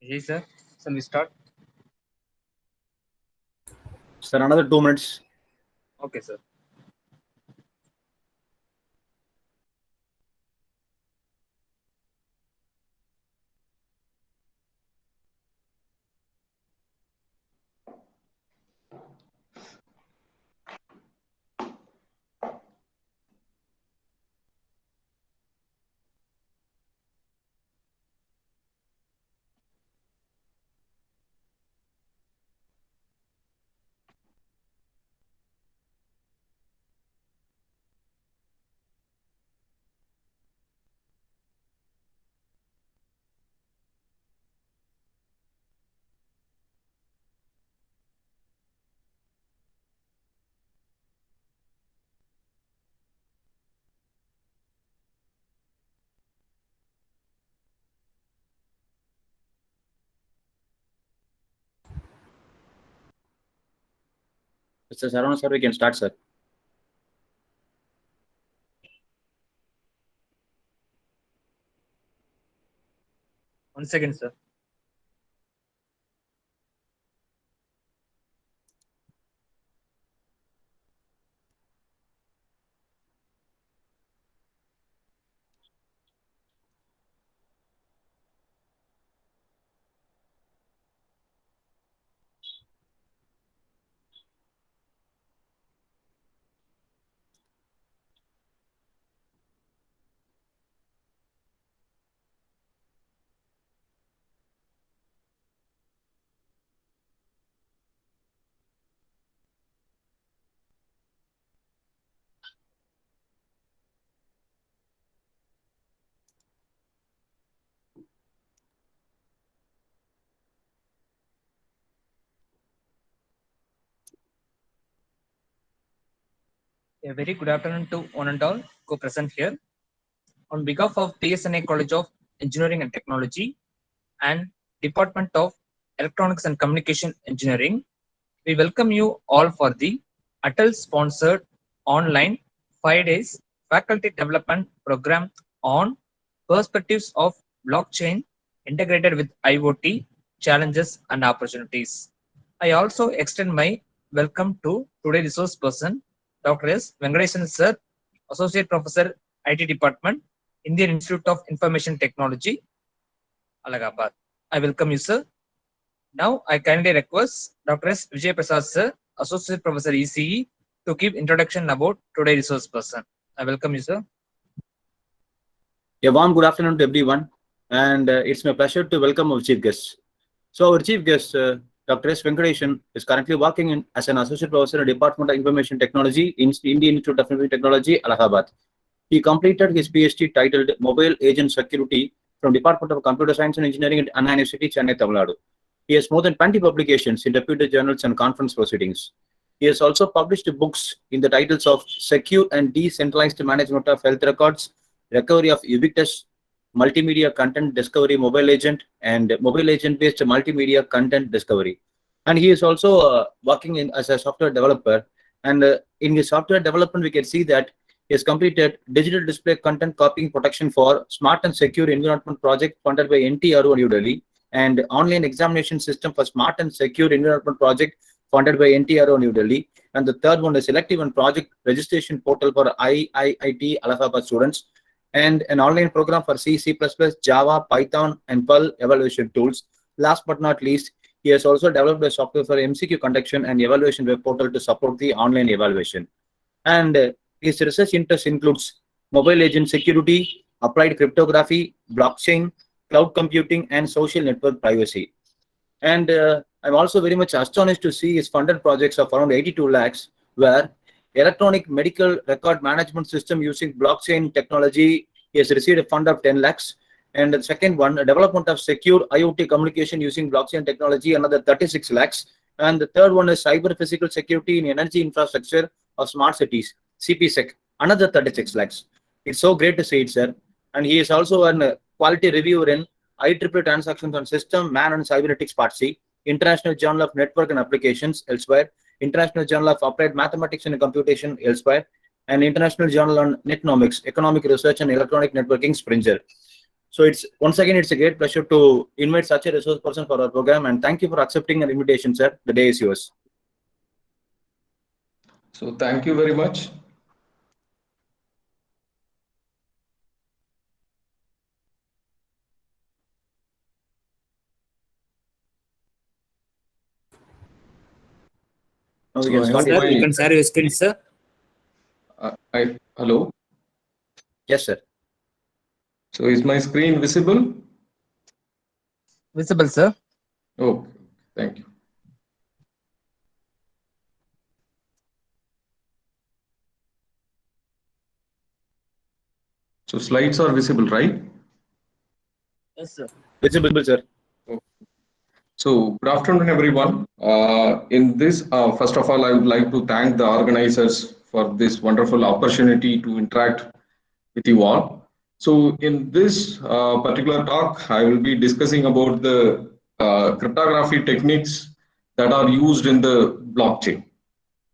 Yes, sir. Shall we start? Sir, another 2 minutes. Okay, sir. Mr. Sarvana, sir, we can start, sir. One second, sir. A very good afternoon to one and all co-present here. On behalf of TSNA College of Engineering and Technology and Department of Electronics and Communication Engineering, we welcome you all for the Atal-sponsored online 5 days faculty development program on perspectives of blockchain integrated with IoT challenges and opportunities. I also extend my welcome to today's resource person, Dr. S. Venkatesan Sir, Associate Professor, IT Department, Indian Institute of Information Technology, Allahabad. I welcome you, sir. Now, I kindly request Dr. S. Vijay Prasad Sir, Associate Professor ECE, to give introduction about today's resource person. I welcome you, sir. A warm good afternoon to everyone, and it's my pleasure to welcome our chief guest. So, our chief guest, Dr. S. Venkatesan, is currently working as an associate professor in the Department of Information Technology in Indian Institute of Information Technology, Allahabad. He completed his PhD titled Mobile Agent Security from Department of Computer Science and Engineering at Anna University, Chennai, Tamil Nadu. He has more than 20 publications in reputed journals and conference proceedings. He has also published books in the titles of Secure and Decentralized Management of Health Records, Recovery of Ubiquitous Multimedia Content Discovery Mobile Agent, and Mobile Agent-based Multimedia Content Discovery. And he is also working as a software developer. And in his software development, we can see that he has completed digital display content copying protection for smart and secure environment project funded by NTRO New Delhi, and online examination system for smart and secure environment project funded by NTRO New Delhi. And the third one is selective and project registration portal for IIT Allahabad students, and an online program for C, C++, Java, Python, and Perl evaluation tools. Last but not least, he has also developed a software for MCQ conduction and evaluation web portal to support the online evaluation. And his research interests includes mobile agent security, applied cryptography, blockchain, cloud computing, and social network privacy. And I'm also very much astonished to see his funded projects of around 82 lakhs, where electronic medical record management system using blockchain technology, he has received a fund of 10 lakhs. And the second one, development of secure IoT communication using blockchain technology, another 36 lakhs. And the third one is cyber physical security in energy infrastructure of smart cities, CPSec, another 36 lakhs. It's so great to see it, sir. And he is also a quality reviewer in IEEE Transactions on System, Man and Cybernetics Part C, International Journal of Network and Applications, elsewhere, International Journal of Applied Mathematics and Computation, elsewhere, and International Journal on Netnomics, Economic Research and Electronic Networking, Springer. So it's once again, it's a great pleasure to invite such a resource person for our program, and thank you for accepting an invitation, sir. The day is yours. So thank you very much. Now we So can I start. hope Sir, you can share your screen, sir. Hello. Yes, sir. So is my screen visible? Visible, sir. Oh, thank you. So slides are visible, right? Yes, sir. Visible, sir. So good afternoon, everyone. In this, first of all, I would like to thank the organizers for this wonderful opportunity to interact with you all. So in this particular talk, I will be discussing about the cryptography techniques that are used in the blockchain.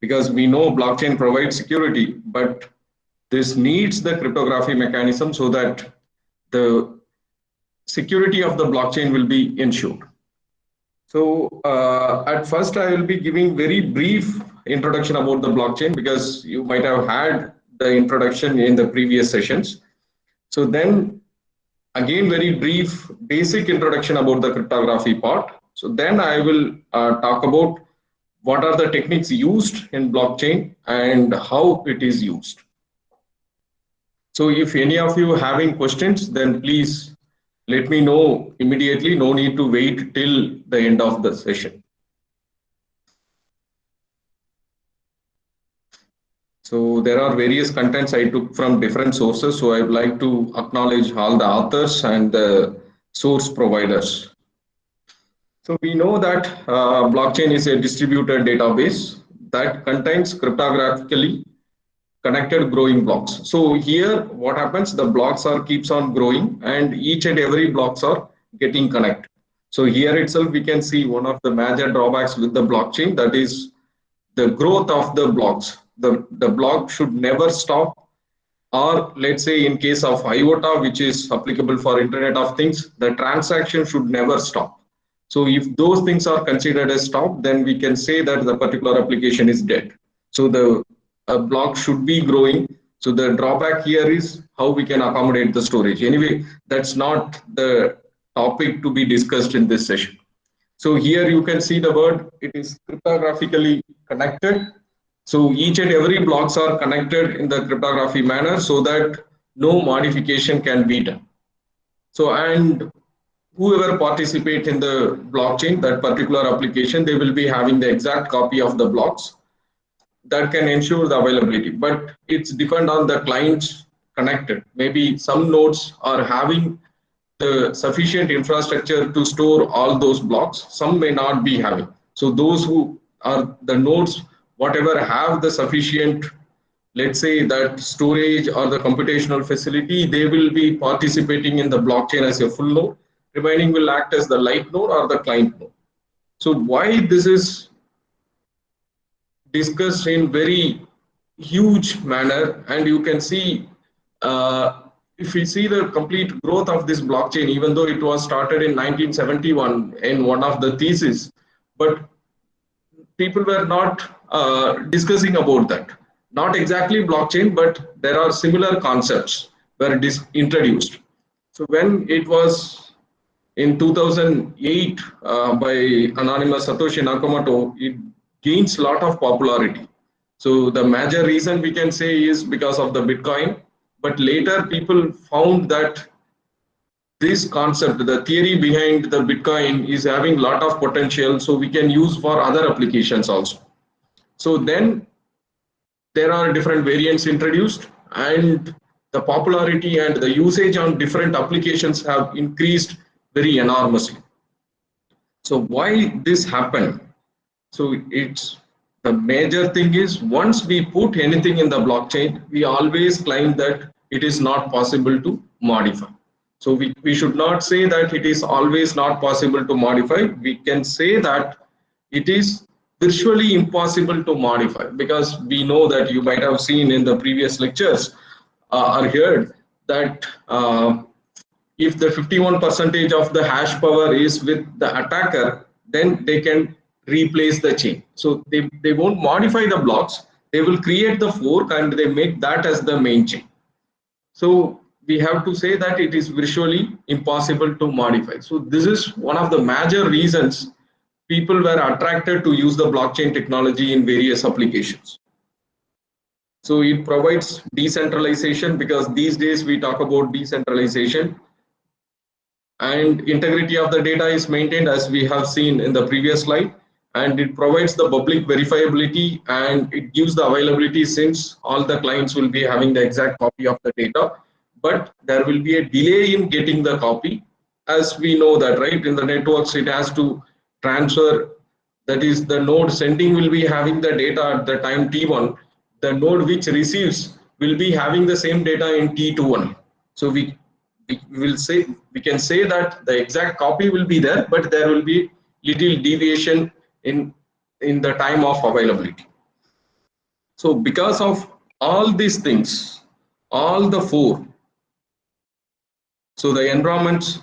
Because we know blockchain provides security, but this needs the cryptography mechanism so that the security of the blockchain will be ensured. So at first, I will be giving very brief introduction about the blockchain because you might have had the introduction in the previous sessions. So then again, very brief basic introduction about the cryptography part. So then I will talk about what are the techniques used in blockchain and how it is used. So if any of you having questions, then please let me know immediately. No need to wait till the end of the session. So there are various contents I took from different sources. So I would like to acknowledge all the authors and the source providers. So we know that blockchain is a distributed database that contains cryptographically connected growing blocks. So here what happens, the blocks are keeps on growing and each and every blocks are getting connected. So here itself we can see one of the major drawbacks with the blockchain, that is the growth of the blocks. The block should never stop, or let's say in case of IOTA, which is applicable for Internet of Things, the transaction should never stop. So if those things are considered as stop, then we can say that the particular application is dead. So the block should be growing. So the drawback here is how we can accommodate the storage. Anyway, that's not the topic to be discussed in this session. So here you can see the word, it is cryptographically connected. So each and every blocks are connected in the cryptography manner so that no modification can be done. So, and whoever participate in the blockchain, that particular application, they will be having the exact copy of the blocks that can ensure the availability. But it's depend on the clients connected. Maybe some nodes are having the sufficient infrastructure to store all those blocks. Some may not be having. So those who are the nodes, whatever have the sufficient, let's say that storage or the computational facility, they will be participating in the blockchain as a full node. Remaining will act as the light node or the client node. So why this is discussed in very huge manner, and you can see if we see the complete growth of this blockchain, even though it was started in 1971 in one of the theses, but people were not discussing about that. Not exactly blockchain, but there are similar concepts were introduced. So when it was in 2008 by anonymous Satoshi Nakamoto, it gains a lot of popularity. So the major reason we can say is because of the Bitcoin, but later people found that this concept, the theory behind the Bitcoin is having a lot of potential, so we can use for other applications also. So then there are different variants introduced, and the popularity and the usage on different applications have increased very enormously. So why this happened? So it's the major thing is once we put anything in the blockchain, we always claim that it is not possible to modify. So we should not say that it is always not possible to modify. We can say that it is virtually impossible to modify, because we know that you might have seen in the previous lectures or heard that if the 51% of the hash power is with the attacker, then they can replace the chain. So they won't modify the blocks, they will create the fork and they make that as the main chain. So we have to say that it is virtually impossible to modify. So this is one of the major reasons people were attracted to use the blockchain technology in various applications. So it provides decentralization, because these days we talk about decentralization, and integrity of the data is maintained, as we have seen in the previous slide, and it provides the public verifiability, and it gives the availability, since all the clients will be having the exact copy of the data, but there will be a delay in getting the copy, as we know that, right? In the networks it has to transfer, that is, the node sending will be having the data at the time t1, the node which receives will be having the same data in t21. So we can say that the exact copy will be there, but there will be little deviation in the time of availability. So because of all these things, all the four, so the environments,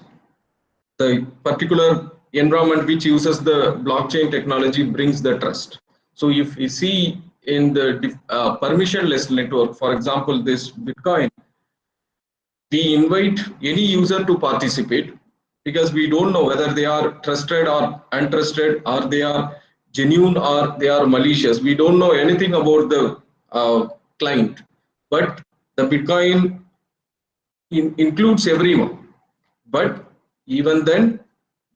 the particular environment which uses the blockchain technology brings the trust. So if we see in the permissionless network, for example, this Bitcoin, we invite any user to participate, because we don't know whether they are trusted or untrusted, or they are genuine or they are malicious. We don't know anything about the client, but the Bitcoin includes everyone. But even then,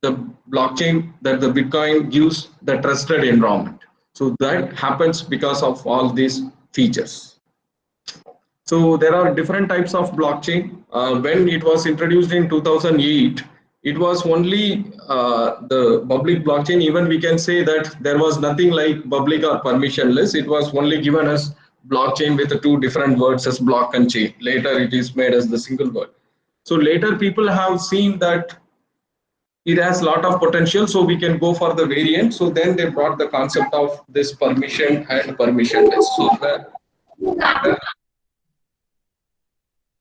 the blockchain, that the Bitcoin gives the trusted environment. So that happens because of all these features. So there are different types of blockchain. When it was introduced in 2008, it was only the public blockchain. Even we can say that there was nothing like public or permissionless. It was only given as blockchain with the two different words as block and chain. Later it is made as the single word. So later people have seen that it has a lot of potential, so we can go for the variant. So then they brought the concept of this permission and permissionless. So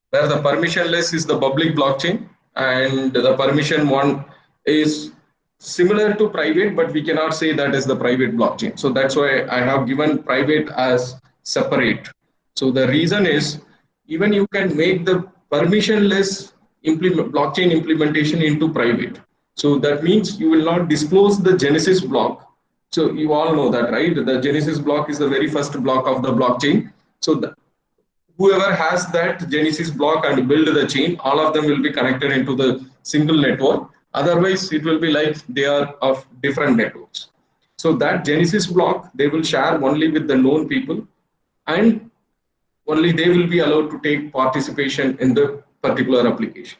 where the permissionless is the public blockchain, and the permission one is similar to private, but we cannot say that is the private blockchain. So that's why I have given private as separate. So the reason is, even you can make the permissionless blockchain implementation into private. So that means you will not disclose the Genesis block. So you all know that, right? The Genesis block is the very first block of the blockchain. So whoever has that Genesis block and build the chain, all of them will be connected into the single network. Otherwise, it will be like they are of different networks. So that Genesis block, they will share only with the known people, and only they will be allowed to take participation in the particular application.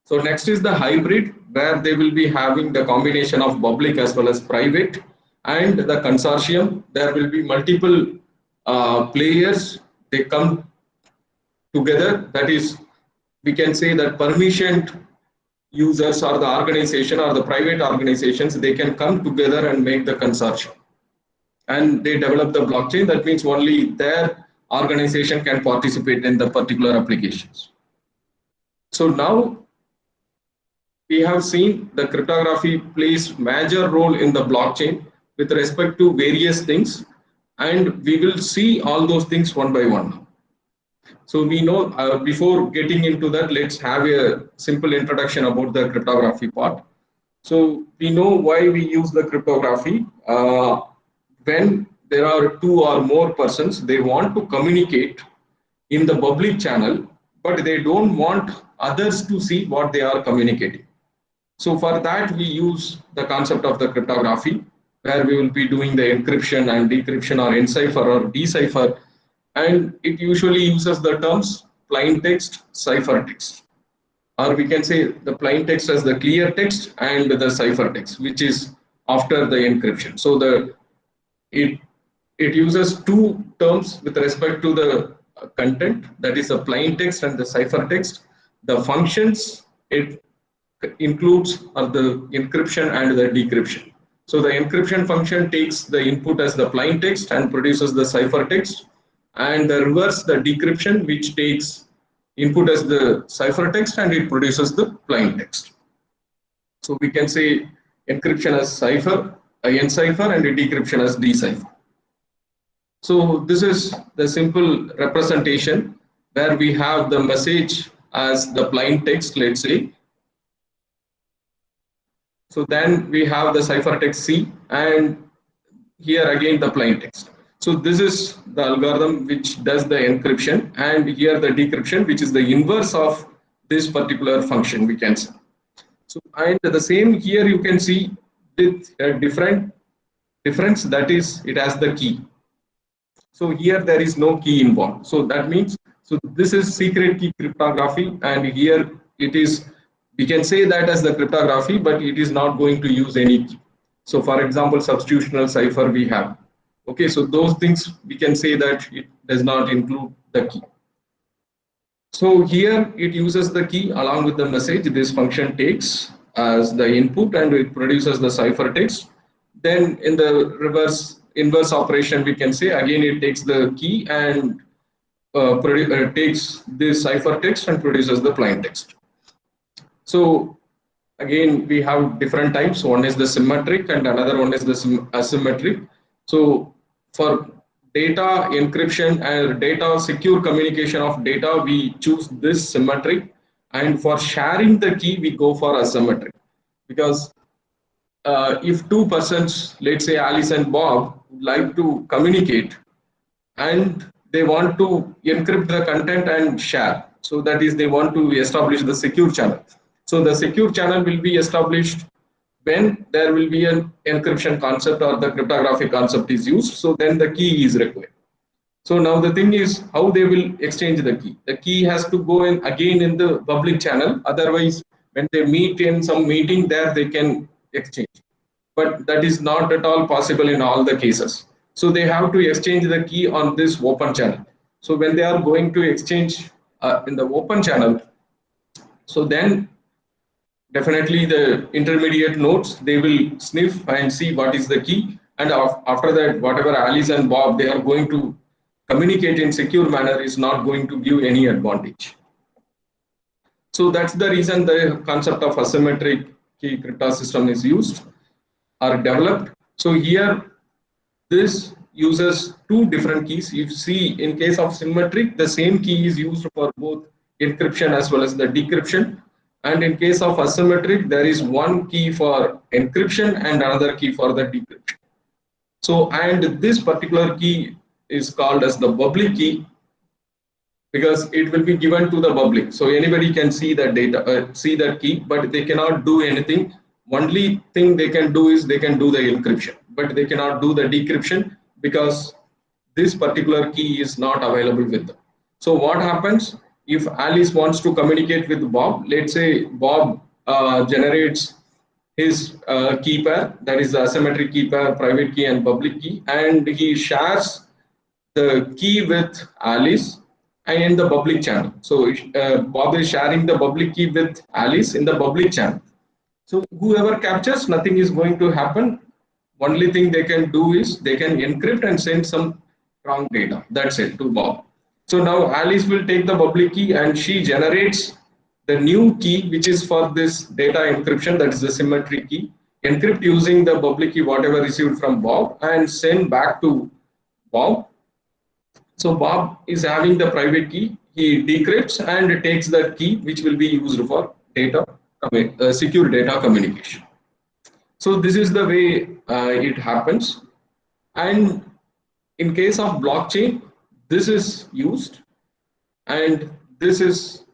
So next is the hybrid, where they will be having the combination of public as well as private, and the consortium. There will be multiple players. They come together. That is, we can say that permissioned users or the organization or the private organizations, they can come together and make the consortium, and they develop the blockchain. That means only their organization can participate in the particular applications. So now we have seen the cryptography plays major role in the blockchain with respect to various things, and we will see all those things one by one. So we know, before getting into that, let's have a simple introduction about the cryptography part. So we know why we use the cryptography. When there are two or more persons, they want to communicate in the public channel, but they don't want others to see what they are communicating. So for that, we use the concept of the cryptography, where we will be doing the encryption and decryption, or encipher or decipher. And it usually uses the terms plain text, ciphertext, or we can say the plain text as the clear text and the ciphertext, which is after the encryption. So it uses two terms with respect to the content, that is the plain text and the ciphertext. The functions it includes are the encryption and the decryption. So the encryption function takes the input as the plain text and produces the ciphertext, and the reverse, the decryption, which takes input as the ciphertext and it produces the plain text. So we can say encryption as cipher, encipher, and decryption as decipher. So this is the simple representation where we have the message as the plain text, let's say. So then we have the ciphertext C, and here again the plain text. So this is the algorithm which does the encryption, and here the decryption, which is the inverse of this particular function, we can say. So, and the same here you can see with a different difference, that is it has the key. So here there is no key involved. So that means, so this is secret key cryptography, and here it is, we can say that as the cryptography, but it is not going to use any key. So for example, substitutional cipher we have. Okay, so those things we can say that it does not include the key. So here it uses the key along with the message. This function takes as the input and it produces the ciphertext. Then in the inverse operation, we can say again it takes the key and takes this ciphertext and produces the plain text. So again we have different types. One is the symmetric and another one is the asymmetric. So for data encryption and data secure communication of data, we choose this symmetric, and for sharing the key we go for asymmetric, because if two persons, let's say Alice and Bob, would like to communicate and they want to encrypt the content and share, so that is they want to establish the secure channel. So the secure channel will be established when there will be an encryption concept or the cryptographic concept is used. So then the key is required. So now the thing is how they will exchange the key. The key has to go in again in the public channel. Otherwise, when they meet in some meeting there, they can exchange. But that is not at all possible in all the cases. So they have to exchange the key on this open channel. So when they are going to exchange in the open channel, so then definitely the intermediate nodes, they will sniff and see what is the key, and after that whatever Alice and Bob they are going to communicate in secure manner is not going to give any advantage. So that's the reason the concept of asymmetric key crypto system is used or developed. So here this uses two different keys. You see in case of symmetric, the same key is used for both encryption as well as the decryption. And in case of asymmetric, there is one key for encryption and another key for the decryption. So, and this particular key is called as the public key because it will be given to the public. So anybody can see that data, see that key, but they cannot do anything. Only thing they can do is they can do the encryption, but they cannot do the decryption because this particular key is not available with them. So what happens if Alice wants to communicate with Bob? Let's say Bob generates his key pair, that is the asymmetric key pair, private key and public key, and he shares the key with Alice and in the public channel. So Bob is sharing the public key with Alice in the public channel. So whoever captures, nothing is going to happen. Only thing they can do is they can encrypt and send some wrong data. That's it to Bob. So now Alice will take the public key and she generates the new key, which is for this data encryption, that is the symmetric key, encrypt using the public key, whatever received from Bob, and send back to Bob. So Bob is having the private key, he decrypts and takes that key, which will be used for data, secure data communication. So this is the way it happens. And in case of blockchain, this is used, and this is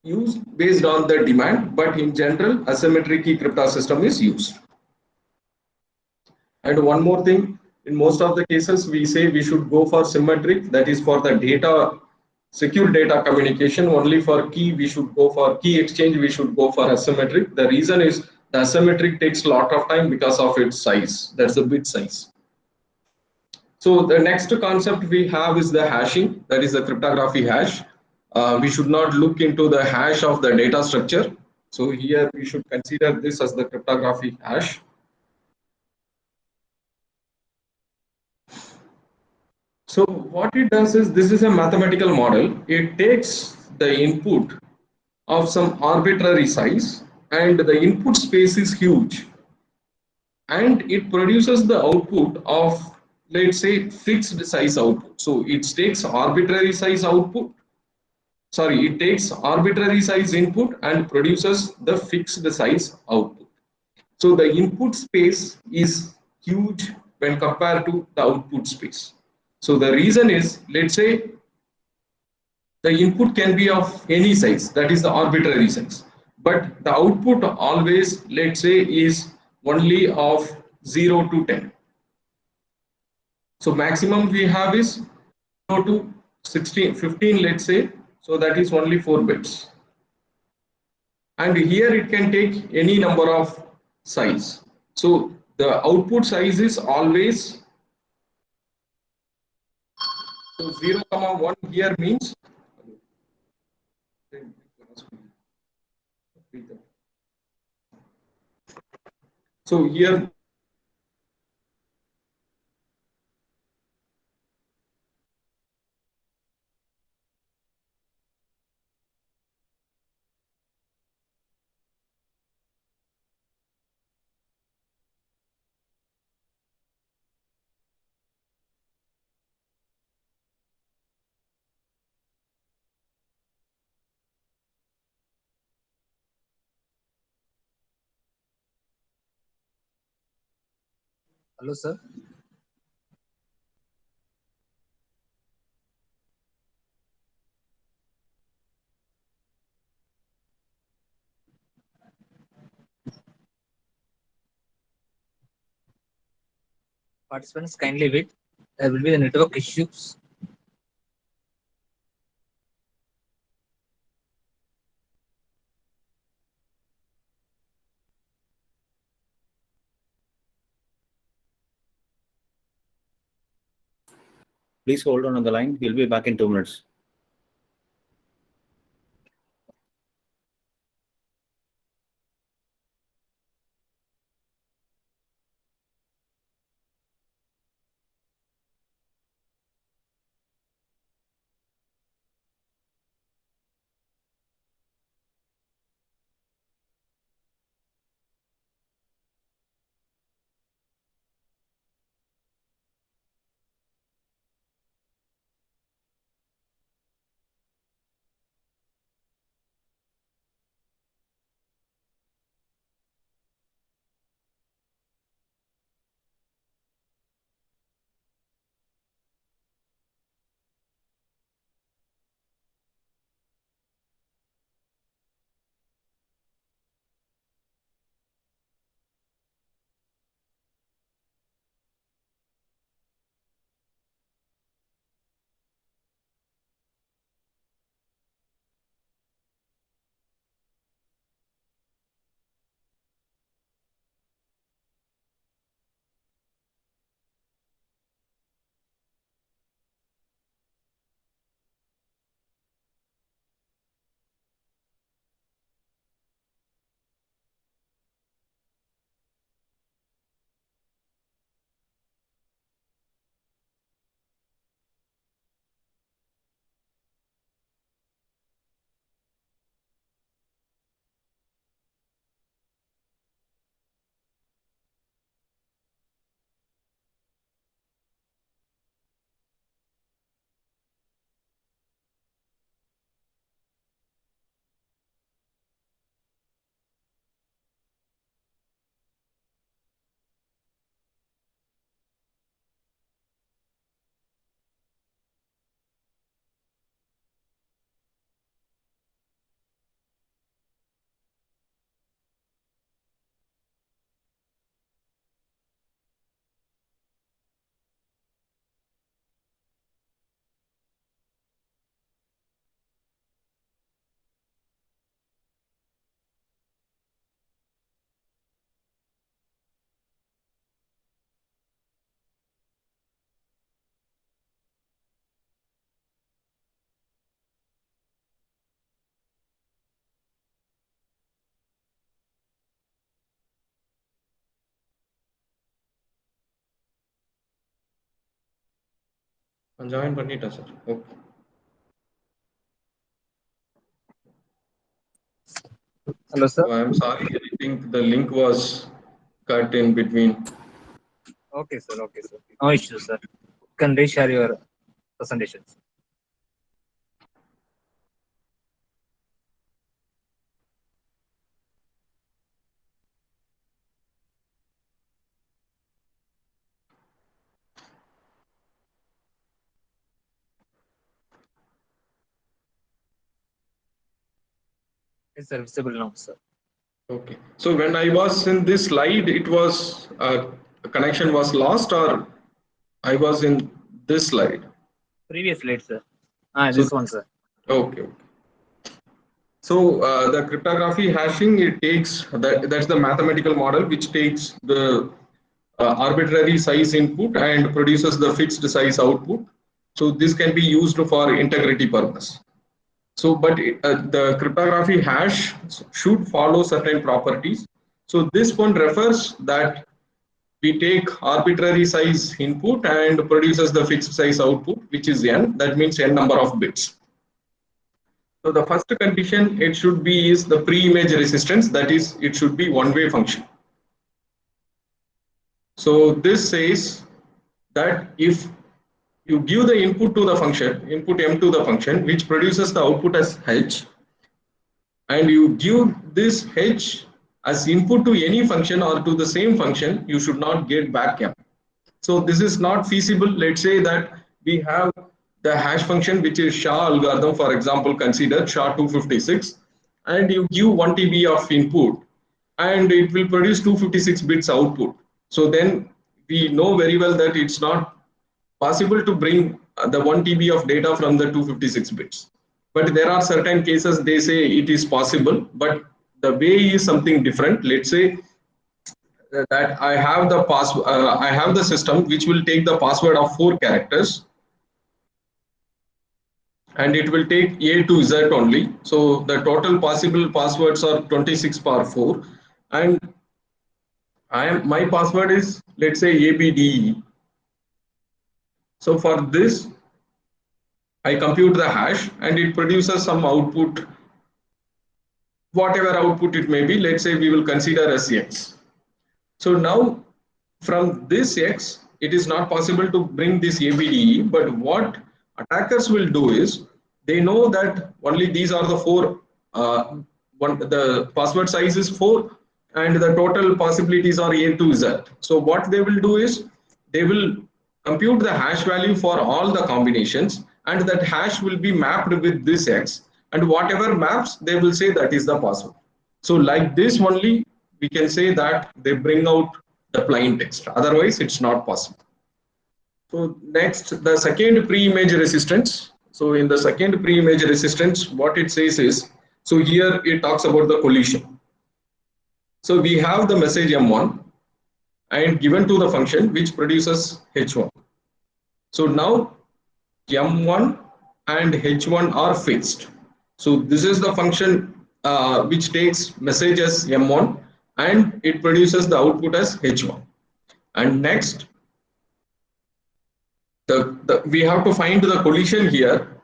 used based on the demand, but in general, asymmetric key crypto system is used. And one more thing, in most of the cases, we say we should go for symmetric, that is for the data, secure data communication. Only for key, we should go for key exchange, we should go for asymmetric. The reason is the asymmetric takes a lot of time because of its size, that's the bit size. So the next concept we have is the hashing, that is the cryptography hash. We should not look into the hash of the data structure. So here we should consider this as the cryptography hash. So what it does is, this is a mathematical model. It takes the input of some arbitrary size, and the input space is huge, and it produces the output of, let's say, fixed size output. So it takes arbitrary size output, sorry, it takes arbitrary size input and produces the fixed size output. So the input space is huge when compared to the output space. So the reason is, let's say, the input can be of any size, that is the arbitrary size, but the output always, let's say, is only of 0 to 10. So maximum we have is 0 to 16, 15, let's say, so that is only 4 bits. And here it can take any number of size. So the output size is always, so 0 comma 1 here means, so here Hello, sir. Participants kindly wait. There will be the network issues. Please hold on the line. He'll be back in 2 minutes. join பண்ணிட்டேன் sir. Okay. Hello, sir. So I'm sorry, I think the link was cut in between. Okay, sir. Okay, sir. No issue, sir. You can reshare your presentations. Yes, sir. Visible now, sir. Okay. So when I was in this slide, it was connection was lost, or I was in this slide. Previous slide, sir. So This one, sir. okay. So the cryptography hashing, it takes that's the mathematical model which takes the arbitrary size input and produces the fixed size output. So this can be used for integrity purpose. So, but the cryptography hash should follow certain properties. So this one refers that we take arbitrary size input and produces the fixed size output, which is n. That means n number of bits. So the first condition it should be is the pre-image resistance. That is, it should be one-way function. So this says that if you give the input to the function, input m to the function, which produces the output as h, and you give this h as input to any function or to the same function, you should not get back m. So this is not feasible. Let's say that we have the hash function, which is SHA algorithm, for example, consider SHA-256, and you give 1 TB of input, and it will produce 256 bits output. So then we know very well that it's not possible to bring the 1 TB of data from the 256 bits. But there are certain cases they say it is possible, but the way is something different. Let's say that I have the I have the system which will take the password of 4 characters, and it will take A to Z only. So the total possible passwords are 26 power 4, and my password is, let's say, ABDE. So for this, I compute the hash and it produces some output, whatever output it may be. Let's say we will consider as X. So now from this X, it is not possible to bring this ABDE, but what attackers will do is they know that only these are the 4, the password size is 4 and the total possibilities are A to Z. So what they will do is they will compute the hash value for all the combinations, and that hash will be mapped with this X, and whatever maps they will say that is the password. So like this only we can say that they bring out the plain text, otherwise it's not possible. So next, the second pre-image resistance. So in the second pre-image resistance, what it says is, so here it talks about the collision. So we have the message M1 and given to the function which produces H1. So now M1 and H1 are fixed. So this is the function which takes message as M1 and it produces the output as H1. And next, we have to find the collision here.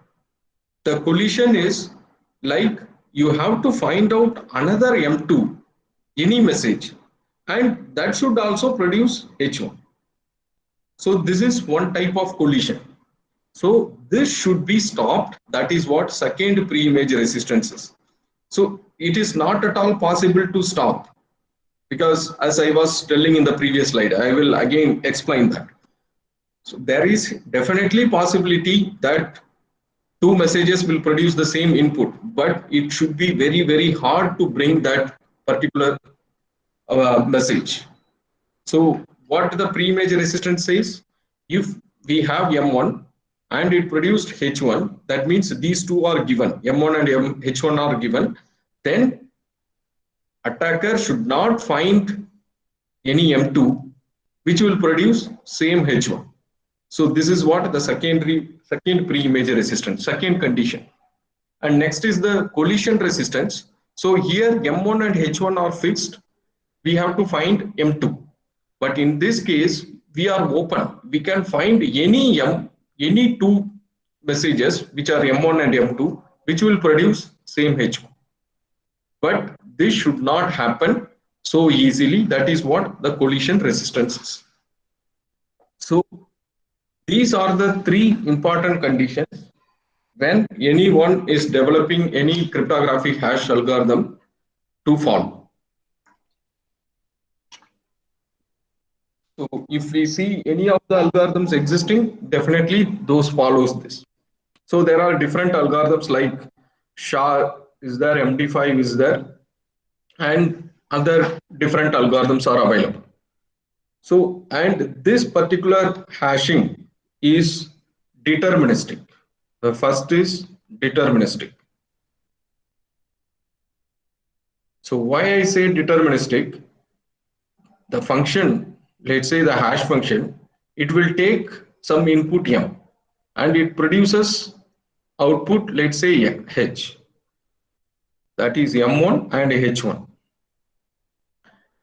The collision is like you have to find out another M2, any message, and that should also produce H1. So this is one type of collision. So this should be stopped. That is what second pre-image resistance is. So it is not at all possible to stop, because as I was telling in the previous slide, I will again explain that. So there is definitely possibility that 2 messages will produce the same input, but it should be very, very hard to bring that particular message. So what the pre-image resistance says, if we have M1 and it produced H1, that means these two are given, M1 and H1 are given, then attacker should not find any M2 which will produce same H1. So this is what the second pre-image resistance, second condition. And next is the collision resistance. So here M1 and H1 are fixed. We have to find M2. But in this case, we are open. We can find any 2 messages which are M1 and M2, which will produce same H1. But this should not happen so easily. That is what the collision resistance is. So these are the three important conditions when anyone is developing any cryptographic hash algorithm to follow. So if we see any of the algorithms existing, definitely those follows this. So there are different algorithms like SHA is there, MD5 is there, and other different algorithms are available. So, and this particular hashing is deterministic. The first is deterministic. So why I say deterministic? The function, let's say the hash function, it will take some input m and it produces output, let's say h, that is m1 and h1.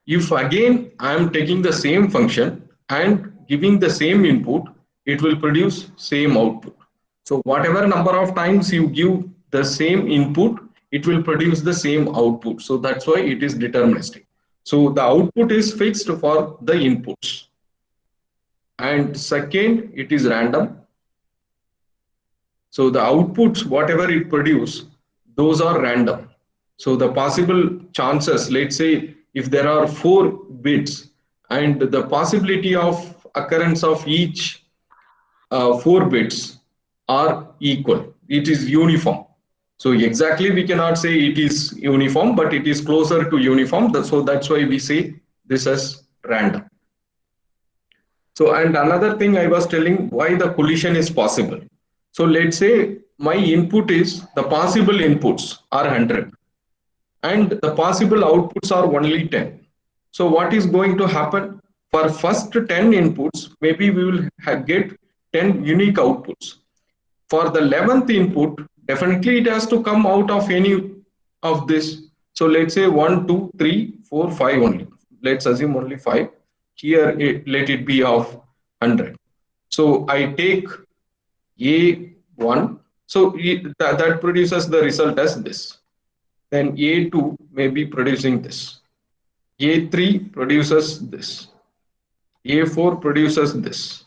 If again I am taking the same function and giving the same input, it will produce same output. So whatever number of times you give the same input, it will produce the same output. So that's why it is deterministic. So the output is fixed for the inputs. And second, it is random. So the outputs, whatever it produce, those are random. So the possible chances, let's say if there are 4 bits and the possibility of occurrence of each 4 bits are equal, it is uniform. So exactly we cannot say it is uniform, but it is closer to uniform. So that's why we say this as random. So, and another thing I was telling why the collision is possible. So let's say my input is, the possible inputs are 100 and the possible outputs are only 10. So what is going to happen? For first 10 inputs, maybe we will get 10 unique outputs. For the 11th input, definitely it has to come out of any of this. So let's say 1, 2, 3, 4, 5 only. Let's assume only 5. Here, let it be of 100. So I take A1. So that produces the result as this. Then A2 may be producing this. A3 produces this. A4 produces this.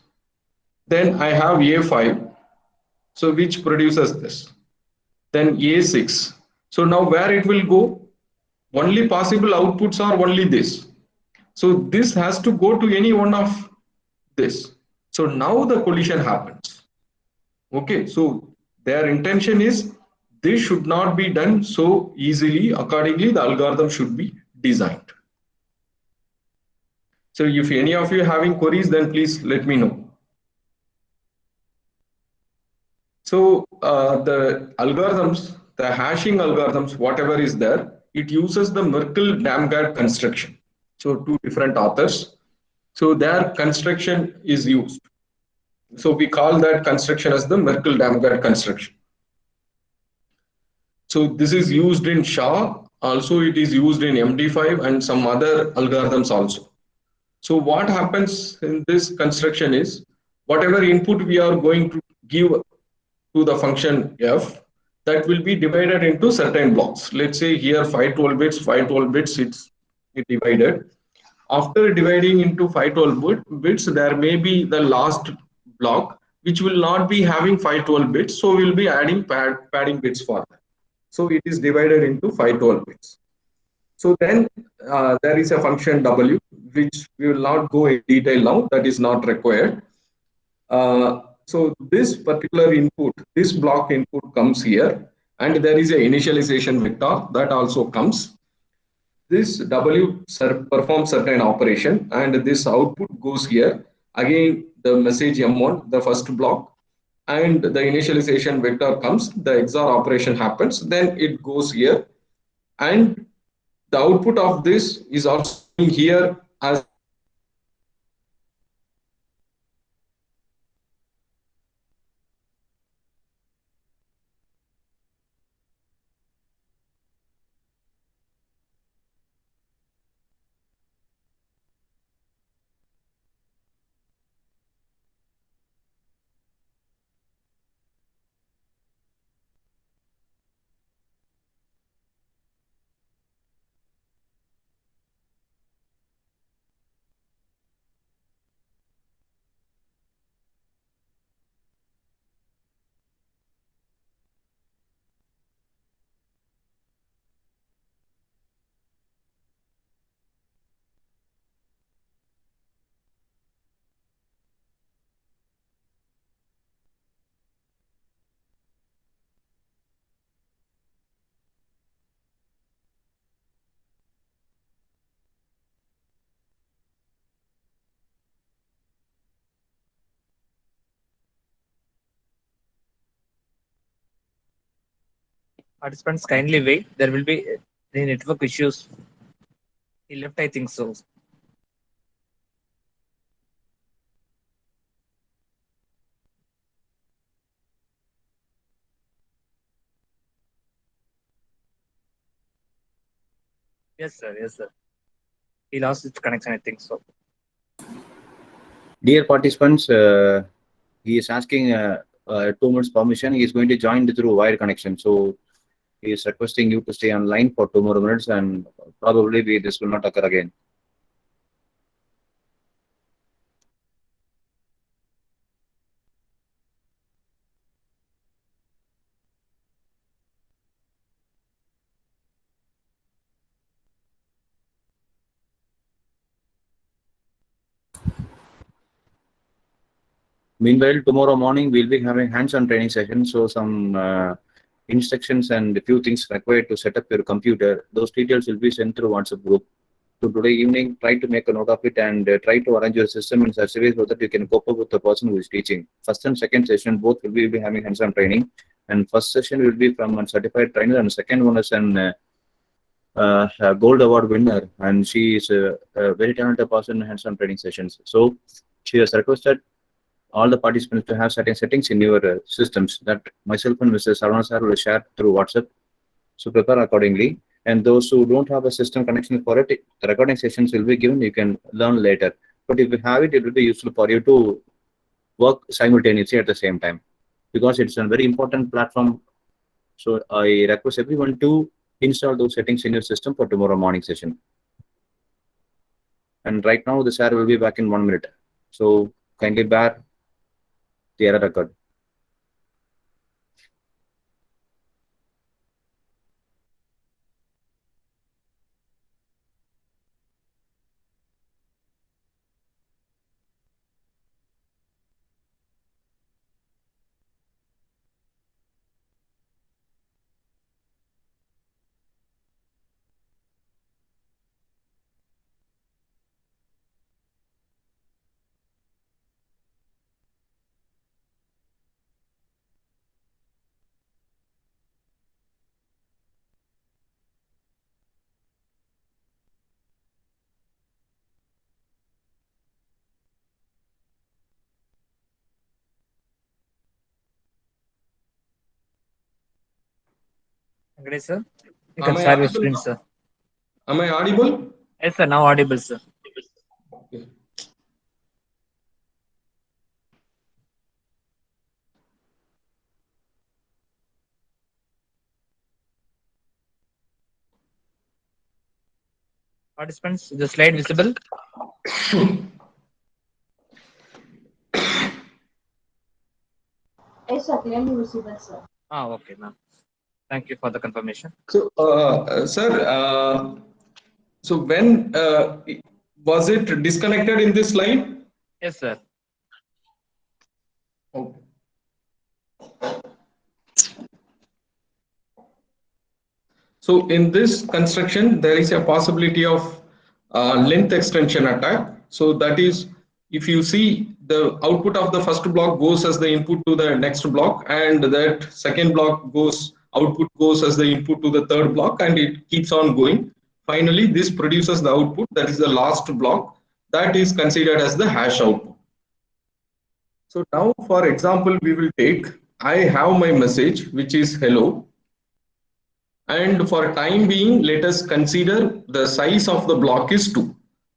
Then I have A5. So which produces this. Then A6. So now where it will go? Only possible outputs are only this. So this has to go to any one of this. So now the collision happens. Okay, so their intention is this should not be done so easily. Accordingly, the algorithm should be designed. So if any of you having queries, then please let me know. So the algorithms, the hashing algorithms, whatever is there, it uses the Merkle-Damgard construction. So two different authors. So their construction is used. So we call that construction as the Merkle-Damgard construction. So this is used in SHA. Also, it is used in MD5 and some other algorithms also. So what happens in this construction is whatever input we are going to give to the function f, that will be divided into certain blocks. Let's say here 512 bits, 512 bits, it's divided. After dividing into 512 bits, there may be the last block which will not be having 512 bits, so we'll be adding padding bits for that. So it is divided into 512 bits. So then there is a function w, which we will not go in detail now, that is not required. So this particular input, this block input comes here, and there is a initialization vector that also comes. This w performs certain operation, and this output goes here. Again, the message m1, the first block, and the initialization vector comes, the XOR operation happens, then it goes here, and the output of this is also here as Participants kindly wait. There will be the network issues. He left, I think so. Yes, sir. Yes, sir. He lost his connection, I think so. Dear participants, he is asking 2 minutes permission. He is going to join through wired connection. So he is requesting you to stay online for 2 more minutes, and probably this will not occur again. Meanwhile, tomorrow morning we'll be having hands-on training session. So some instructions and a few things required to set up your computer. Those details will be sent through WhatsApp group. So today evening, try to make a note of it and try to arrange your system in such a way so that you can cope up with the person who is teaching. First and second session, both will be having hands-on training. And first session will be from a certified trainer, and second one is an a gold award winner, and she is a very talented person in hands-on training sessions. So she has requested all the participants to have certain settings in your systems that myself and Mr. Sarvana sir will share through WhatsApp. So prepare accordingly. And those who don't have a system connection for it, the recording sessions will be given. You can learn later. But if you have it, it will be useful for you to work simultaneously at the same time, because it's a very important platform. So I request everyone to install those settings in your system for tomorrow morning session. And right now, the sir will be back in 1 minute. So kindly bear the error occurred. Great, sir. You Am can I share your audible screen, now? sir. Am I audible? Yes, sir. Now audible, sir. Okay. Participants, is the slide visible? Yes, sir, clearly visible, sir. Okay, ma'am. Thank you for the confirmation. So, sir, so when was it disconnected in this slide? Yes, sir. Okay. So in this construction, there is a possibility of length extension attack. So that is, if you see the output of the first block goes as the input to the next block, and that second block goes, output goes as the input to the third block, and it keeps on going. Finally, this produces the output, that is the last block, that is considered as the hash output. So now, for example, we will take, I have my message, which is hello. And for time being, let us consider the size of the block is 2.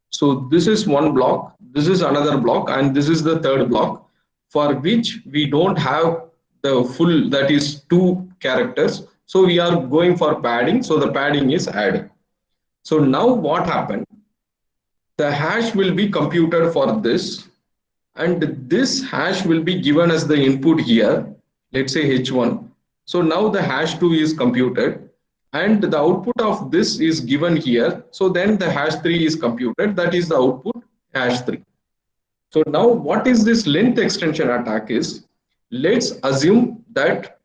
So this is one block, this is another block, and this is the third block, for which we don't have the full, that is 2 characters. So we are going for padding. So the padding is added. So now what happened? The hash will be computed for this, and this hash will be given as the input here. Let's say h1. So now the hash 2 is computed, and the output of this is given here. So then the hash 3 is computed, that is the output hash 3. So now what is this length extension attack is, let's assume that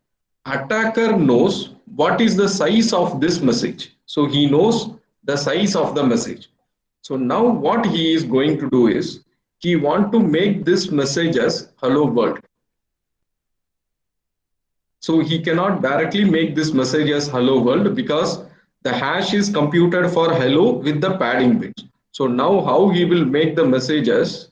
attacker knows what is the size of this message. So he knows the size of the message. So now what he is going to do is, he want to make this message as hello world. So he cannot directly make this message as hello world because the hash is computed for hello with the padding bit. So now how he will make the message as,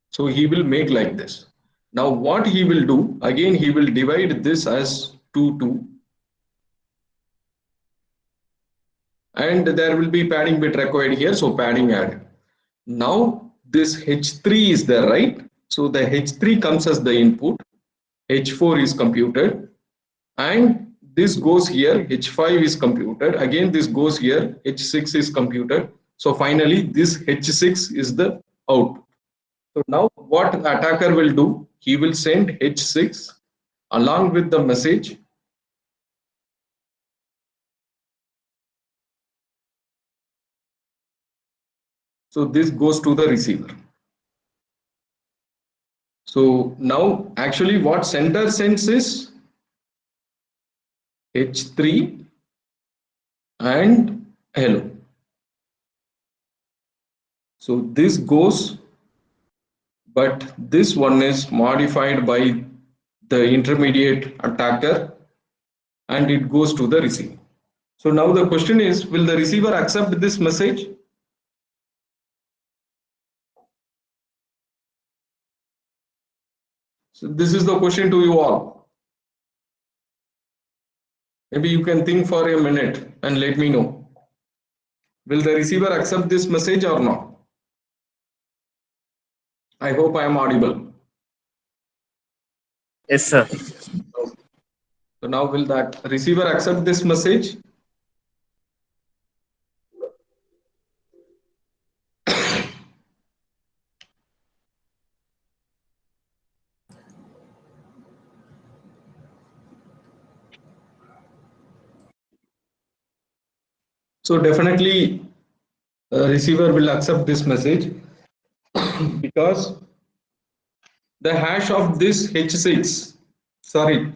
so he will make like this. Now what he will do, again he will divide this as 2, and there will be padding bit required here, so padding added. Now this H3 is there, right? So the H3 comes as the input, H4 is computed, and this goes here, H5 is computed, again this goes here, H6 is computed. So finally this H6 is the output. So now what the attacker will do, he will send H6 along with the message. So this goes to the receiver. So now actually what sender sends is H3 and hello. So this goes, but this one is modified by the intermediate attacker and it goes to the receiver. So now the question is, will the receiver accept this message? So this is the question to you all. Maybe you can think for a minute and let me know. Will the receiver accept this message or not? I hope I am audible. Yes, sir. So now will that receiver accept this message? So definitely receiver will accept this message because the hash of this H6, sorry,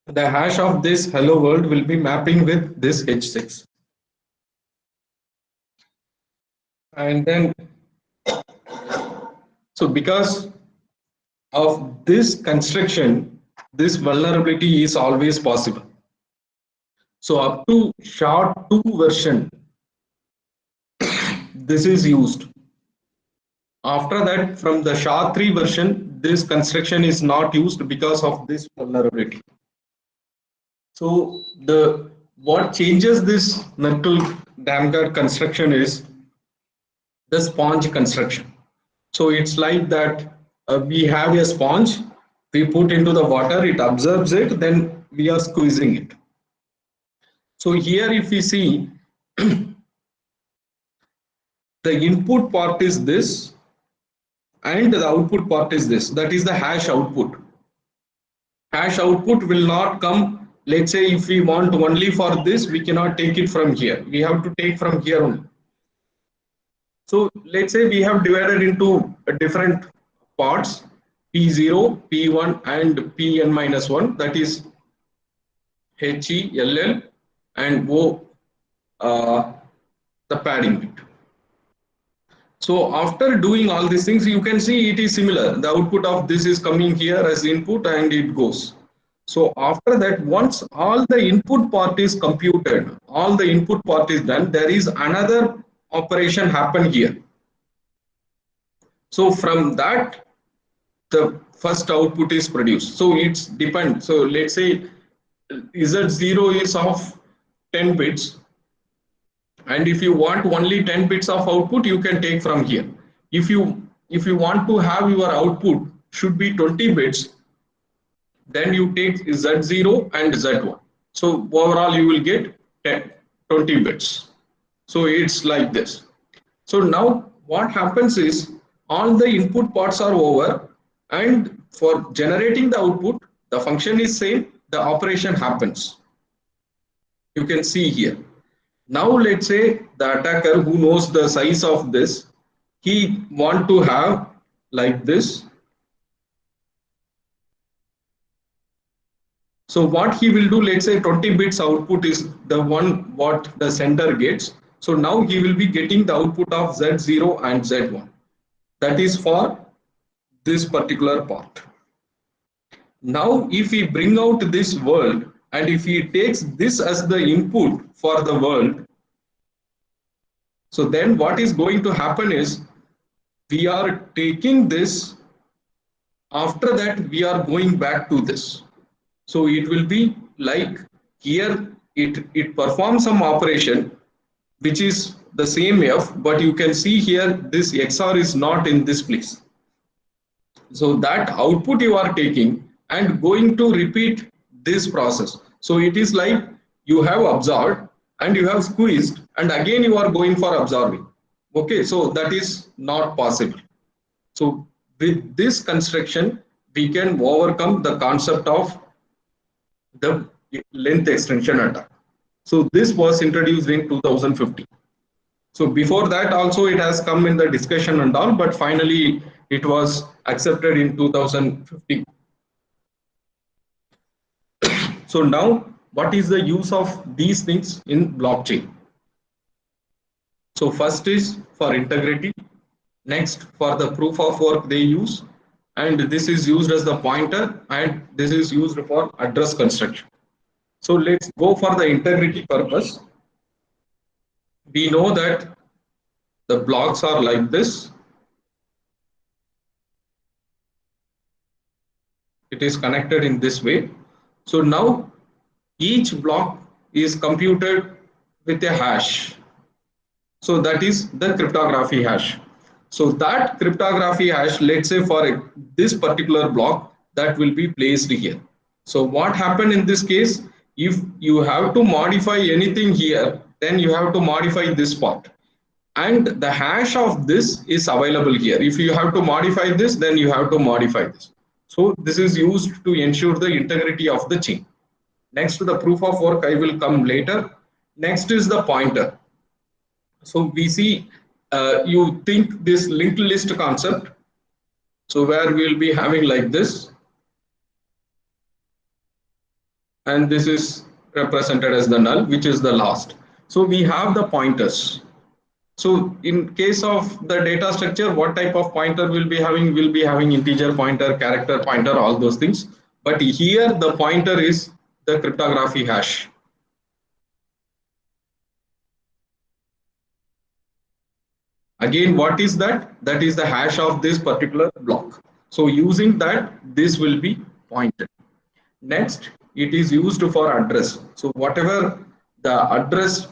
the hash of this hello world will be mapping with this H6. And then, so because of this construction, this vulnerability is always possible. So up to SHA-2 version, this is used. After that, from the SHA-3 version, this construction is not used because of this vulnerability. So what changes this Merkle Damgard construction is the sponge construction. So it's like that we have a sponge, we put into the water, it absorbs it, then we are squeezing it. So here if we see, the input part is this and the output part is this, that is the hash output. Hash output will not come, let's say if we want only for this, we cannot take it from here, we have to take from here only. So let's say we have divided into different parts, P0, P1 and Pn-1, that is HE, LL and O, the padding bit. So after doing all these things, you can see it is similar. The output of this is coming here as input and it goes. So after that, once all the input part is computed, all the input part is done, there is another operation happen here. So from that, the first output is produced. So it's depends. So let's say Z0 is of 10 bits. And if you want only 10 bits of output, you can take from here. If you want to have your output should be 20 bits, then you take Z0 and Z1. So overall you will get 20 bits. So it's like this. So now what happens is all the input parts are over, and for generating the output, the function is same, the operation happens. You can see here. Now let's say the attacker who knows the size of this, he want to have like this. So what he will do, let's say 20 bits output is the one what the sender gets. So now he will be getting the output of Z0 and Z1. That is for this particular part. Now, if we bring out this world and if he takes this as the input for the world, so then what is going to happen is we are taking this, after that we are going back to this. So it will be like here it performs some operation which is the same f, but you can see here this XOR is not in this place. So that output you are taking and going to repeat this process. So it is like you have absorbed and you have squeezed and again you are going for absorbing. Okay, so that is not possible. So with this construction, we can overcome the concept of the length extension attack. So this was introduced in 2015. So before that also it has come in the discussion and all, but finally it was accepted in 2015. So now what is the use of these things in blockchain? So first is for integrity, next for the proof of work they use, and this is used as the pointer, and this is used for address construction. So let's go for the integrity purpose. We know that the blocks are like this. It is connected in this way. So now each block is computed with a hash. So that is the cryptography hash. So that cryptography hash, let's say for this particular block, that will be placed here. So what happened in this case, if you have to modify anything here, then you have to modify this part. And the hash of this is available here. If you have to modify this, then you have to modify this. So this is used to ensure the integrity of the chain. Next to the proof of work, I will come later. Next is the pointer. So we see, you think this linked list concept. So where we will be having like this. And this is represented as the null, which is the last. So we have the pointers. So in case of the data structure, what type of pointer we'll be having? We'll be having integer pointer, character pointer, all those things. But here the pointer is the cryptography hash. Again, what is that? That is the hash of this particular block. So using that, this will be pointed. Next, it is used for address. So whatever the address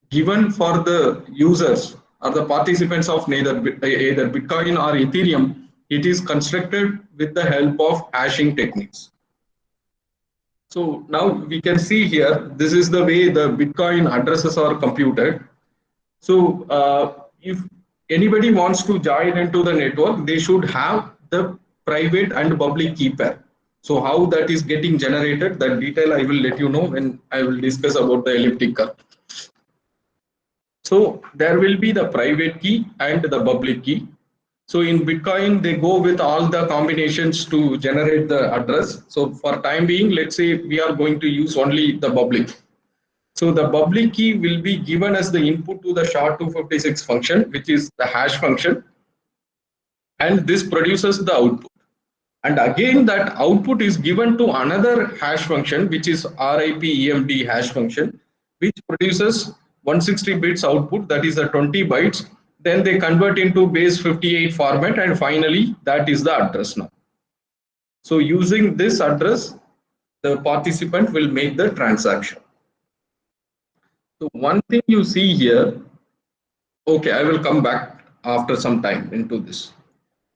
given for the users or the participants of either Bitcoin or Ethereum, it is constructed with the help of hashing techniques. So now we can see here, this is the way the Bitcoin addresses are computed. So if anybody wants to join into the network, they should have the private and public key pair. So how that is getting generated, that detail I will let you know when I will discuss about the elliptic curve. So there will be the private key and the public key. So in Bitcoin, they go with all the combinations to generate the address. So for time being, let's say we are going to use only the public. So the public key will be given as the input to the SHA-256 function, which is the hash function. And this produces the output. And again, that output is given to another hash function, which is RIP-EMD hash function, which produces 160 bits output, that is the 20 bytes. Then they convert into base 58 format, and finally that is the address now. So using this address, the participant will make the transaction. So one thing you see here, okay, I will come back after some time into this.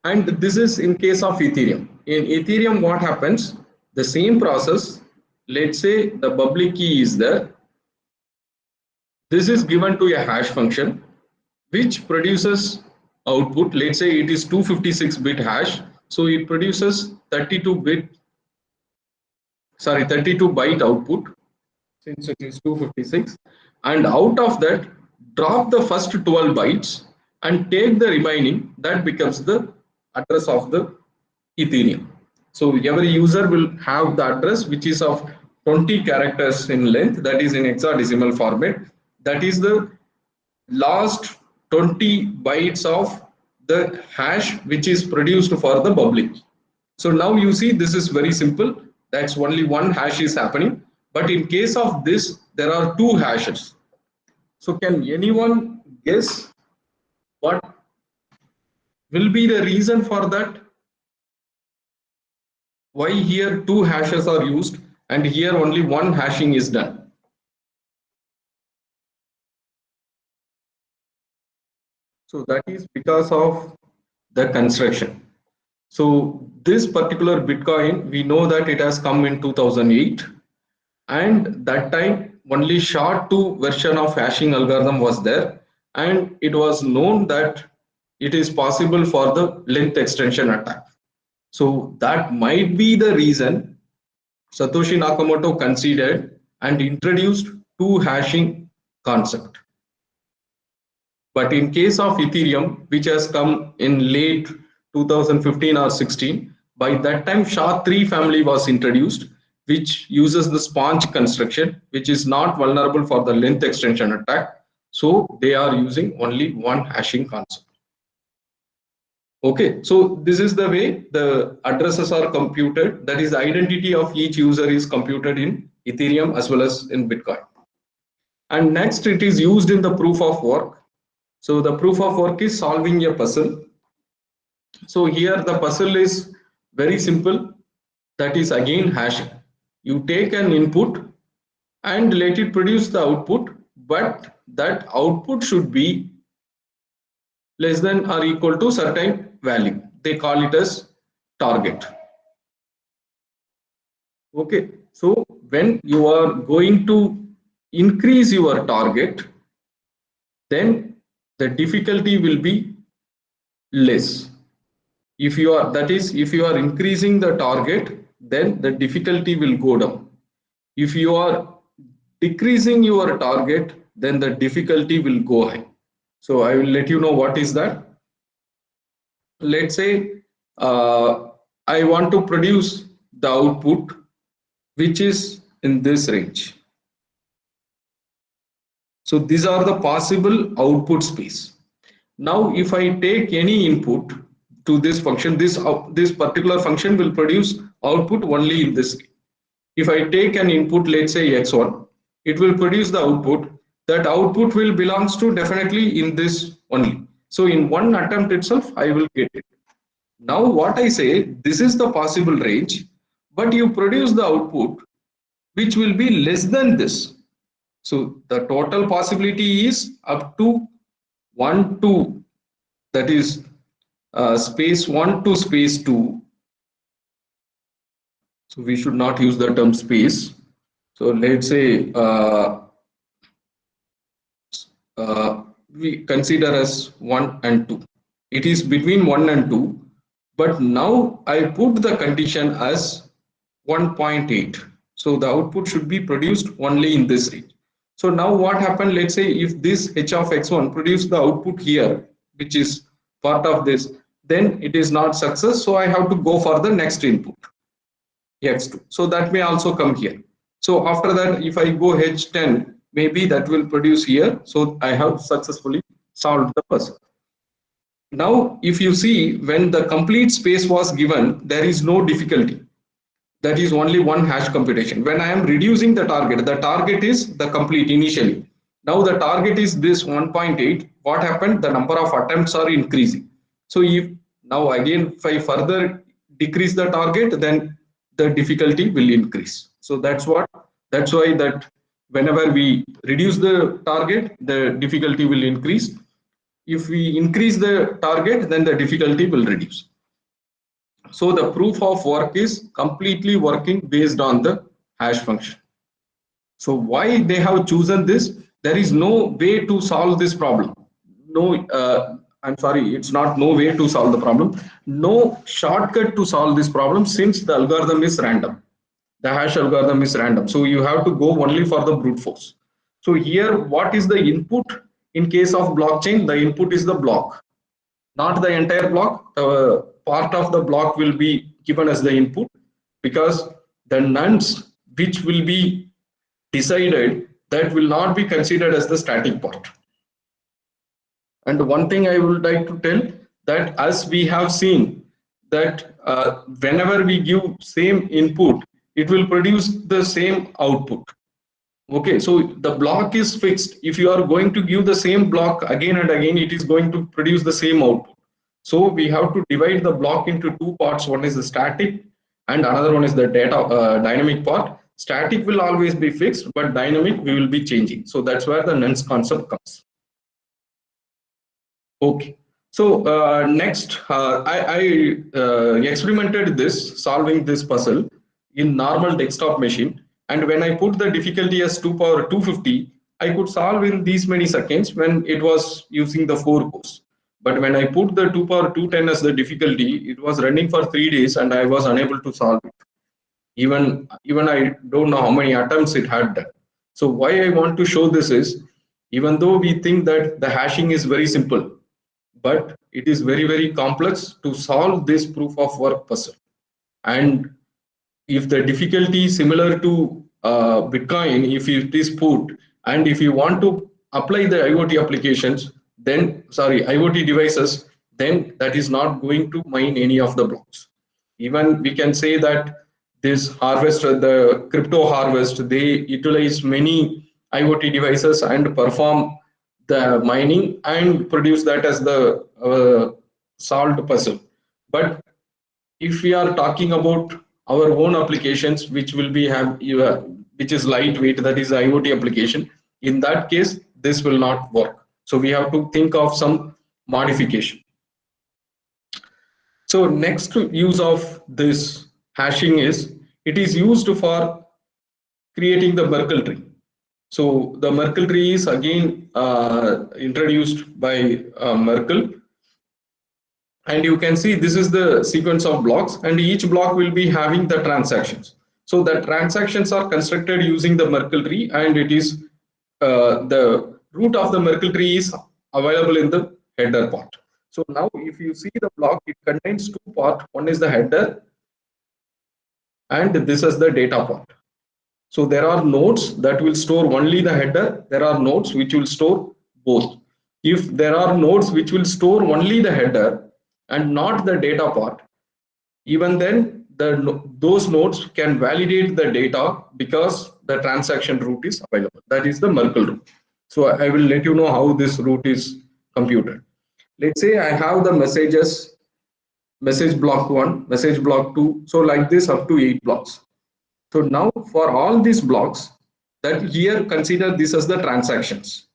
And this is in case of Ethereum. In Ethereum, what happens? The same process, let's say the public key is there. This is given to a hash function, which produces output. Let's say it is 256-bit hash. So it produces 32-byte output, since it is 256. And out of that, drop the first 12 bytes and take the remaining. That becomes the address of the Ethereum. So every user will have the address which is of 20 characters in length, that is in hexadecimal format. That is the last 20 bytes of the hash which is produced for the public. So now you see this is very simple. That's only one hash is happening. But in case of this, there are two hashes. So can anyone guess what will be the reason for that? Why here two hashes are used and here only one hashing is done? So that is because of the construction. So this particular Bitcoin, we know that it has come in 2008, and that time only SHA-2 version of hashing algorithm was there, and it was known that it is possible for the length extension attack. So that might be the reason Satoshi Nakamoto considered and introduced two hashing concept. But in case of Ethereum, which has come in late 2015 or 16, by that time SHA-3 family was introduced, which uses the sponge construction, which is not vulnerable for the length extension attack. So they are using only one hashing concept. Okay, so this is the way the addresses are computed. That is, the identity of each user is computed in Ethereum as well as in Bitcoin. And next, it is used in the proof of work. So the proof of work is solving a puzzle. So here the puzzle is very simple. That is again hashing. You take an input and let it produce the output, but that output should be less than or equal to certain value. They call it as target. Okay, so when you are going to increase your target, then the difficulty will be less. If you are, that is, if you are increasing the target, then the difficulty will go down. If you are decreasing your target, then the difficulty will go high. So I will let you know what is that. Let's say I want to produce the output which is in this range. So these are the possible output space. Now if I take any input to this function, this particular function will produce output only in this. If I take an input, let's say x1, it will produce the output. That output will belongs to definitely in this only. So in one attempt itself, I will get it. Now what I say, this is the possible range, but you produce the output which will be less than this. So the total possibility is up to 1 to, that is space 1 to space 2. So we should not use the term space. So let's say we consider as 1 and 2. It is between 1 and 2, but now I put the condition as 1.8. So the output should be produced only in this range. So now what happened, let's say if this h of x1 produced the output here, which is part of this, then it is not success. So I have to go for the next input, x2. So that may also come here. So after that, if I go h10, maybe that will produce here. So I have successfully solved the puzzle. Now, if you see, when the complete space was given, there is no difficulty. That is only one hash computation. When I am reducing the target is the complete initially. Now the target is this 1.8. What happened? The number of attempts are increasing. So if now again, if I further decrease the target, then the difficulty will increase. So that's why that whenever we reduce the target, the difficulty will increase. If we increase the target, then the difficulty will reduce. So the proof of work is completely working based on the hash function. So why they have chosen this? There is no way to solve this problem. No, I'm sorry, it's not no way to solve the problem. No shortcut to solve this problem since the algorithm is random. The hash algorithm is random. So you have to go only for the brute force. So here, what is the input? In case of blockchain, the input is the block, not the entire block. Part of the block will be given as the input, because the nonce which will be decided, that will not be considered as the static part. And one thing I would like to tell, that as we have seen, that whenever we give same input, it will produce the same output. Okay, so the block is fixed. If you are going to give the same block again and again, it is going to produce the same output. So we have to divide the block into two parts. One is the static and another one is the dynamic part. Static will always be fixed, but dynamic we will be changing. So that's where the nonce concept comes. Okay, so next I experimented this, solving this puzzle in normal desktop machine, and when I put the difficulty as 2 power 250, I could solve in these many seconds when it was using the 4 cores. But when I put the 2 power 210 as the difficulty, it was running for 3 days and I was unable to solve it. Even I don't know how many attempts it had done. So why I want to show this is, even though we think that the hashing is very simple, but it is very, very complex to solve this proof of work puzzle. And if the difficulty is similar to Bitcoin, if it is put, and if you want to apply the IoT applications, then IoT devices, then that is not going to mine any of the blocks. Even we can say that this harvest, the crypto harvest, they utilize many IoT devices and perform the mining and produce that as the solved puzzle. But if we are talking about our own applications, which will be which is lightweight, that is IoT application, in that case this will not work. So we have to think of some modification. So next use of this hashing is, it is used for creating the Merkle tree. So the Merkle tree is again introduced by Merkle, and you can see this is the sequence of blocks, and each block will be having the transactions. So the transactions are constructed using the Merkle tree, and it is the root of the Merkle tree is available in the header part. So now if you see the block, it contains two parts. One is the header and this is the data part. So there are nodes that will store only the header. There are nodes which will store both. If there are nodes which will store only the header and not the data part, even then those nodes can validate the data because the transaction route is available. That is the Merkle route. So I will let you know how this route is computed. Let's say I have the messages, message block 1, message block 2, so like this up to 8 blocks. So now for all these blocks, that here consider this as the transactions.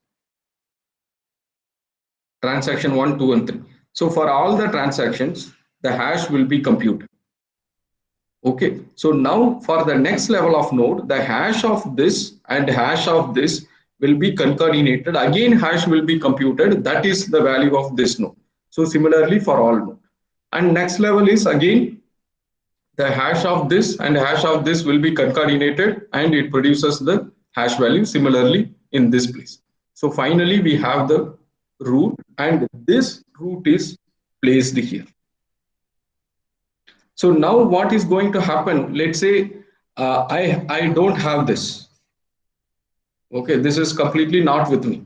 Transaction 1, 2 and 3. So for all the transactions, the hash will be computed. Okay, so now for the next level of node, the hash of this and hash of this will be concatenated. Again, hash will be computed. That is the value of this node. So similarly for all node. And next level is again the hash of this and hash of this will be concatenated and it produces the hash value similarly in this place. So finally we have the root, and this root is placed here. So now what is going to happen? Let's say I don't have this. Okay, this is completely not with me.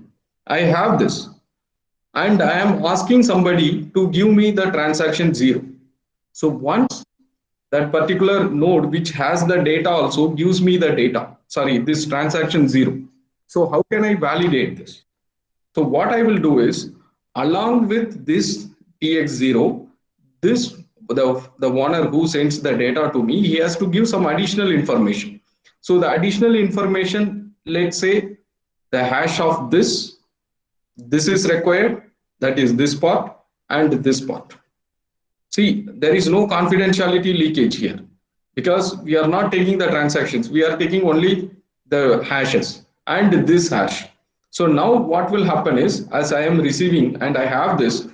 I have this and I am asking somebody to give me the transaction 0. So once that particular node which has the data also gives me the data, this transaction 0. So how can I validate this? So what I will do is, along with this TX0, this the owner who sends the data to me, he has to give some additional information. So the additional information, let's say the hash of this is required, that is this part and this part. See, there is no confidentiality leakage here because we are not taking the transactions, we are taking only the hashes and this hash. So now what will happen is, as I am receiving and I have this,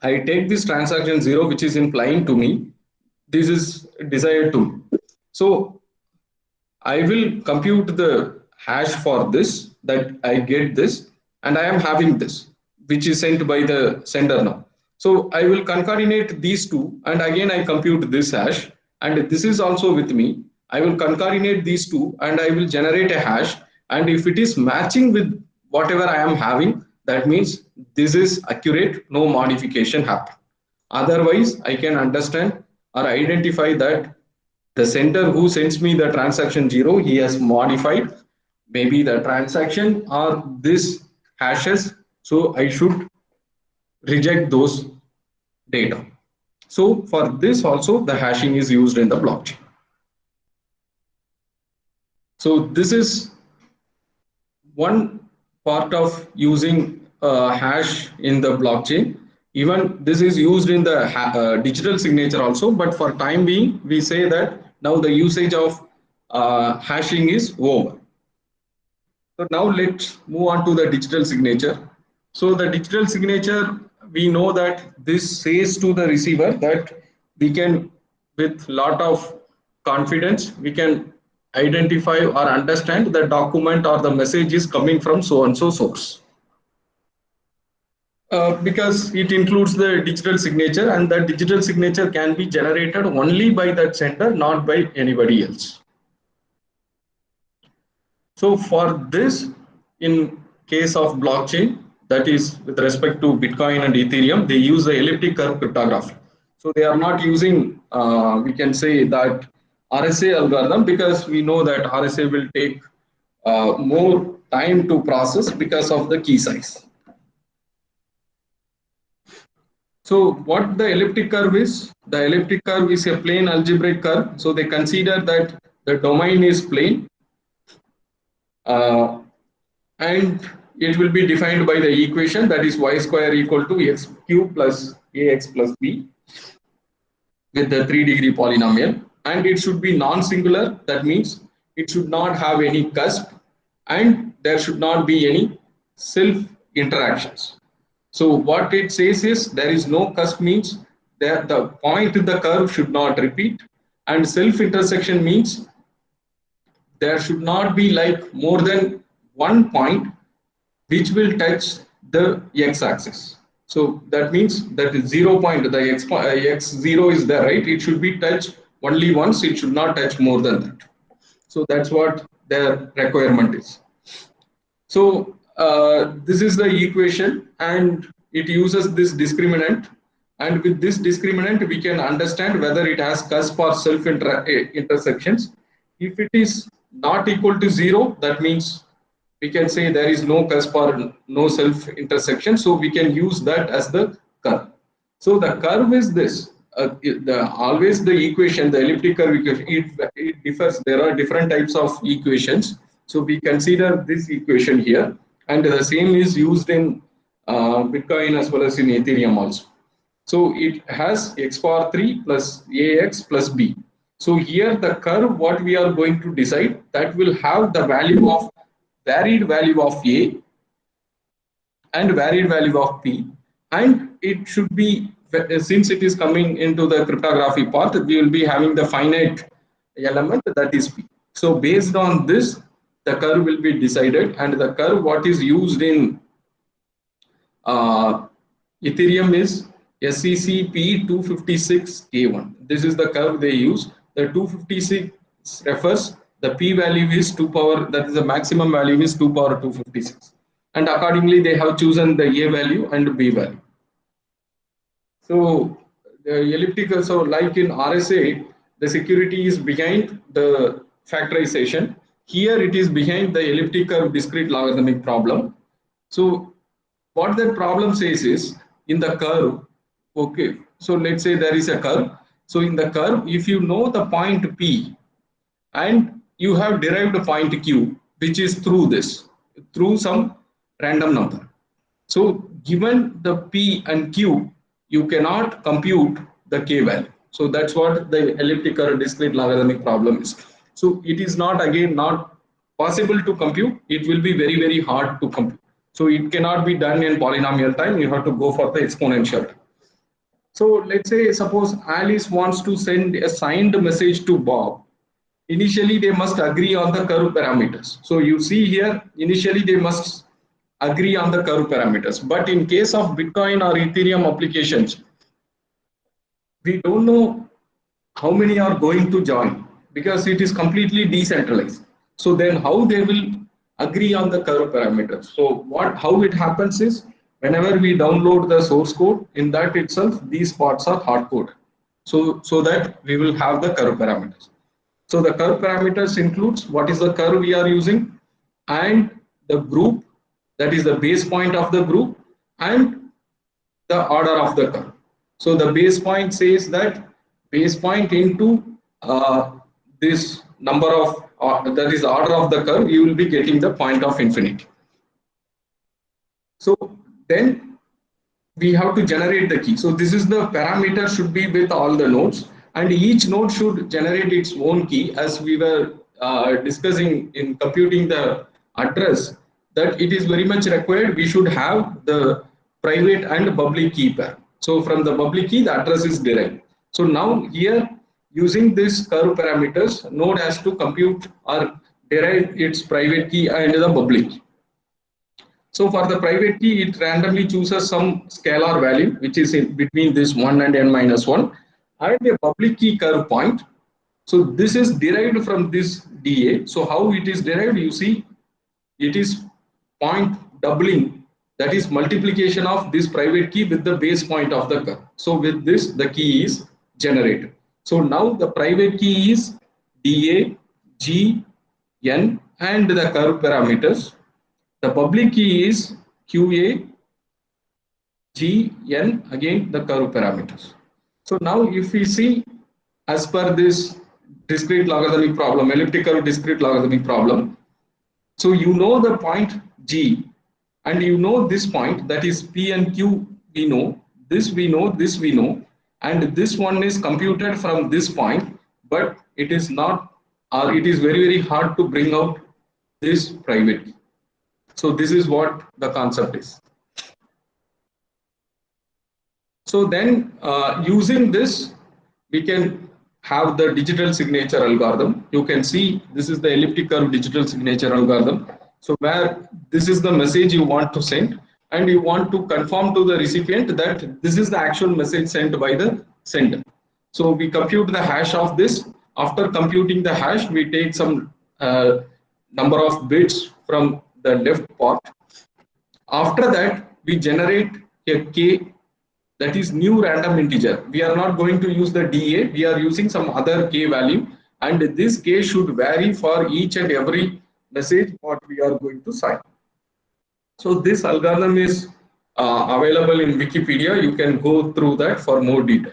I take this transaction 0 which is implying to me, this is desired to me. So I will compute the hash for this, that I get this, and I am having this which is sent by the sender now. So I will concatenate these two and again I compute this hash, and this is also with me. I will concatenate these two and I will generate a hash, and if it is matching with whatever I am having, that means this is accurate, no modification happen. Otherwise, I can understand or identify that the sender who sends me the transaction 0, he has modified maybe the transaction or this hashes. So I should reject those data. So for this also the hashing is used in the blockchain. So this is one part of using hash in the blockchain. Even this is used in the digital signature also, but for time being we say that now the usage of hashing is over. So now let's move on to the digital signature. So the digital signature, we know that this says to the receiver that we can, with lot of confidence, we can identify or understand the document or the message is coming from so and so source. Because it includes the digital signature, and that digital signature can be generated only by that sender, not by anybody else. So for this, in case of blockchain, that is with respect to Bitcoin and Ethereum, they use the elliptic curve cryptography. So they are not using, we can say that RSA algorithm, because we know that RSA will take more time to process because of the key size. So what the elliptic curve is? The elliptic curve is a plane algebraic curve. So they consider that the domain is plane. And it will be defined by the equation that is y square equal to x cube plus ax plus b with the 3-degree polynomial, and it should be non-singular. That means it should not have any cusp and there should not be any self interactions. So what it says is there is no cusp means that the point in the curve should not repeat, and self intersection means there should not be like more than one point which will touch the x-axis. So that means that is 0 point, the x0 is there, right? It should be touched only once, it should not touch more than that. So that's what their requirement is. So this is the equation, and it uses this discriminant, and with this discriminant we can understand whether it has cusp or self intersections. If it is not equal to 0, that means we can say there is no cusp or no self intersection, so we can use that as the curve. So the curve is this, always the equation, the elliptic curve equation, it differs. There are different types of equations, so we consider this equation here, and the same is used in Bitcoin as well as in Ethereum also. So it has x power 3 plus ax plus b. So here the curve, what we are going to decide, that will have the value of varied value of a and varied value of p, and it should be, since it is coming into the cryptography part, we will be having the finite element, that is p. So based on this, the curve will be decided, and the curve what is used in Ethereum is SEC P256K1. This is the curve they use. The 256 refers the p value is 2 power, that is the maximum value is 2 power 256, and accordingly they have chosen the a value and b value. So the elliptical, so like in RSA, the security is behind the factorization. Here it is behind the elliptic curve discrete logarithmic problem. So what that problem says is, in the curve, okay, so let's say there is a curve. So in the curve, if you know the point P and you have derived a point Q, which is through this, through some random number. So given the P and Q, you cannot compute the K value. So that's what the elliptic curve discrete logarithmic problem is. So it is not, again, not possible to compute. It will be very, very hard to compute. So it cannot be done in polynomial time. You have to go for the exponential time. So let's say, suppose Alice wants to send a signed message to Bob. Initially, they must agree on the curve parameters. So you see here, initially they must agree on the curve parameters. But in case of Bitcoin or Ethereum applications, we don't know how many are going to join because it is completely decentralized. So then how they will agree on the curve parameters? So how it happens is, whenever we download the source code, in that itself, these parts are hard coded. So that we will have the curve parameters. So the curve parameters includes what is the curve we are using and the group, that is the base point of the group, and the order of the curve. So the base point says that base point into this number of, that is order of the curve, you will be getting the point of infinity. So then we have to generate the key. So this is the parameter should be with all the nodes, and each node should generate its own key, as we were discussing in computing the address, that it is very much required we should have the private and public key pair. So from the public key the address is derived. So now here, using this curve parameters, node has to compute or derive its private key and the public key. So for the private key, it randomly chooses some scalar value which is in between this 1 and n-1 and a public key curve point. So this is derived from this DA. So how it is derived, you see, it is point doubling, that is multiplication of this private key with the base point of the curve. So with this, the key is generated. So now the private key is DA, G, N, and the curve parameters. The public key is QA, G, N, again the curve parameters. So now if we see, as per this discrete logarithmic problem, elliptic curve discrete logarithmic problem, so you know the point G, and you know this point, that is P and Q we know, this we know, this we know, and this one is computed from this point, but it is not, or it is very hard to bring out this private key. So this is what the concept is. So then using this, we can have the digital signature algorithm. You can see this is the elliptic curve digital signature algorithm. So where this is the message you want to send, and you want to confirm to the recipient that this is the actual message sent by the sender. So we compute the hash of this. After computing the hash, we take some number of bits from the left part. After that, we generate a k, that is new random integer. We are not going to use the DA, we are using some other k value, and this k should vary for each and every message what we are going to sign. So this algorithm is available in Wikipedia. You can go through that for more detail.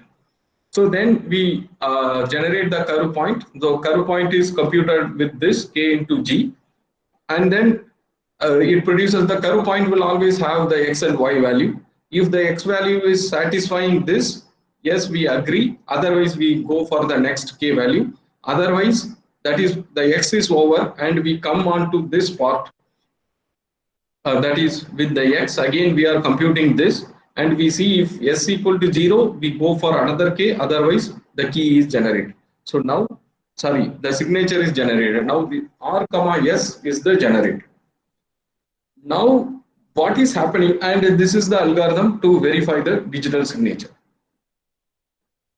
So then we generate the curve point. The curve point is computed with this k into g, and then it produces the curve point will always have the x and y value. If the x value is satisfying this, yes, we agree. Otherwise, we go for the next k value. Otherwise, that is the x is over, and we come on to this part. That is with the x. Again, we are computing this, and we see if s equal to 0, we go for another k. Otherwise, the key is generated. So now, sorry, the signature is generated. Now the r comma s is the generator. Now what is happening, and this is the algorithm to verify the digital signature.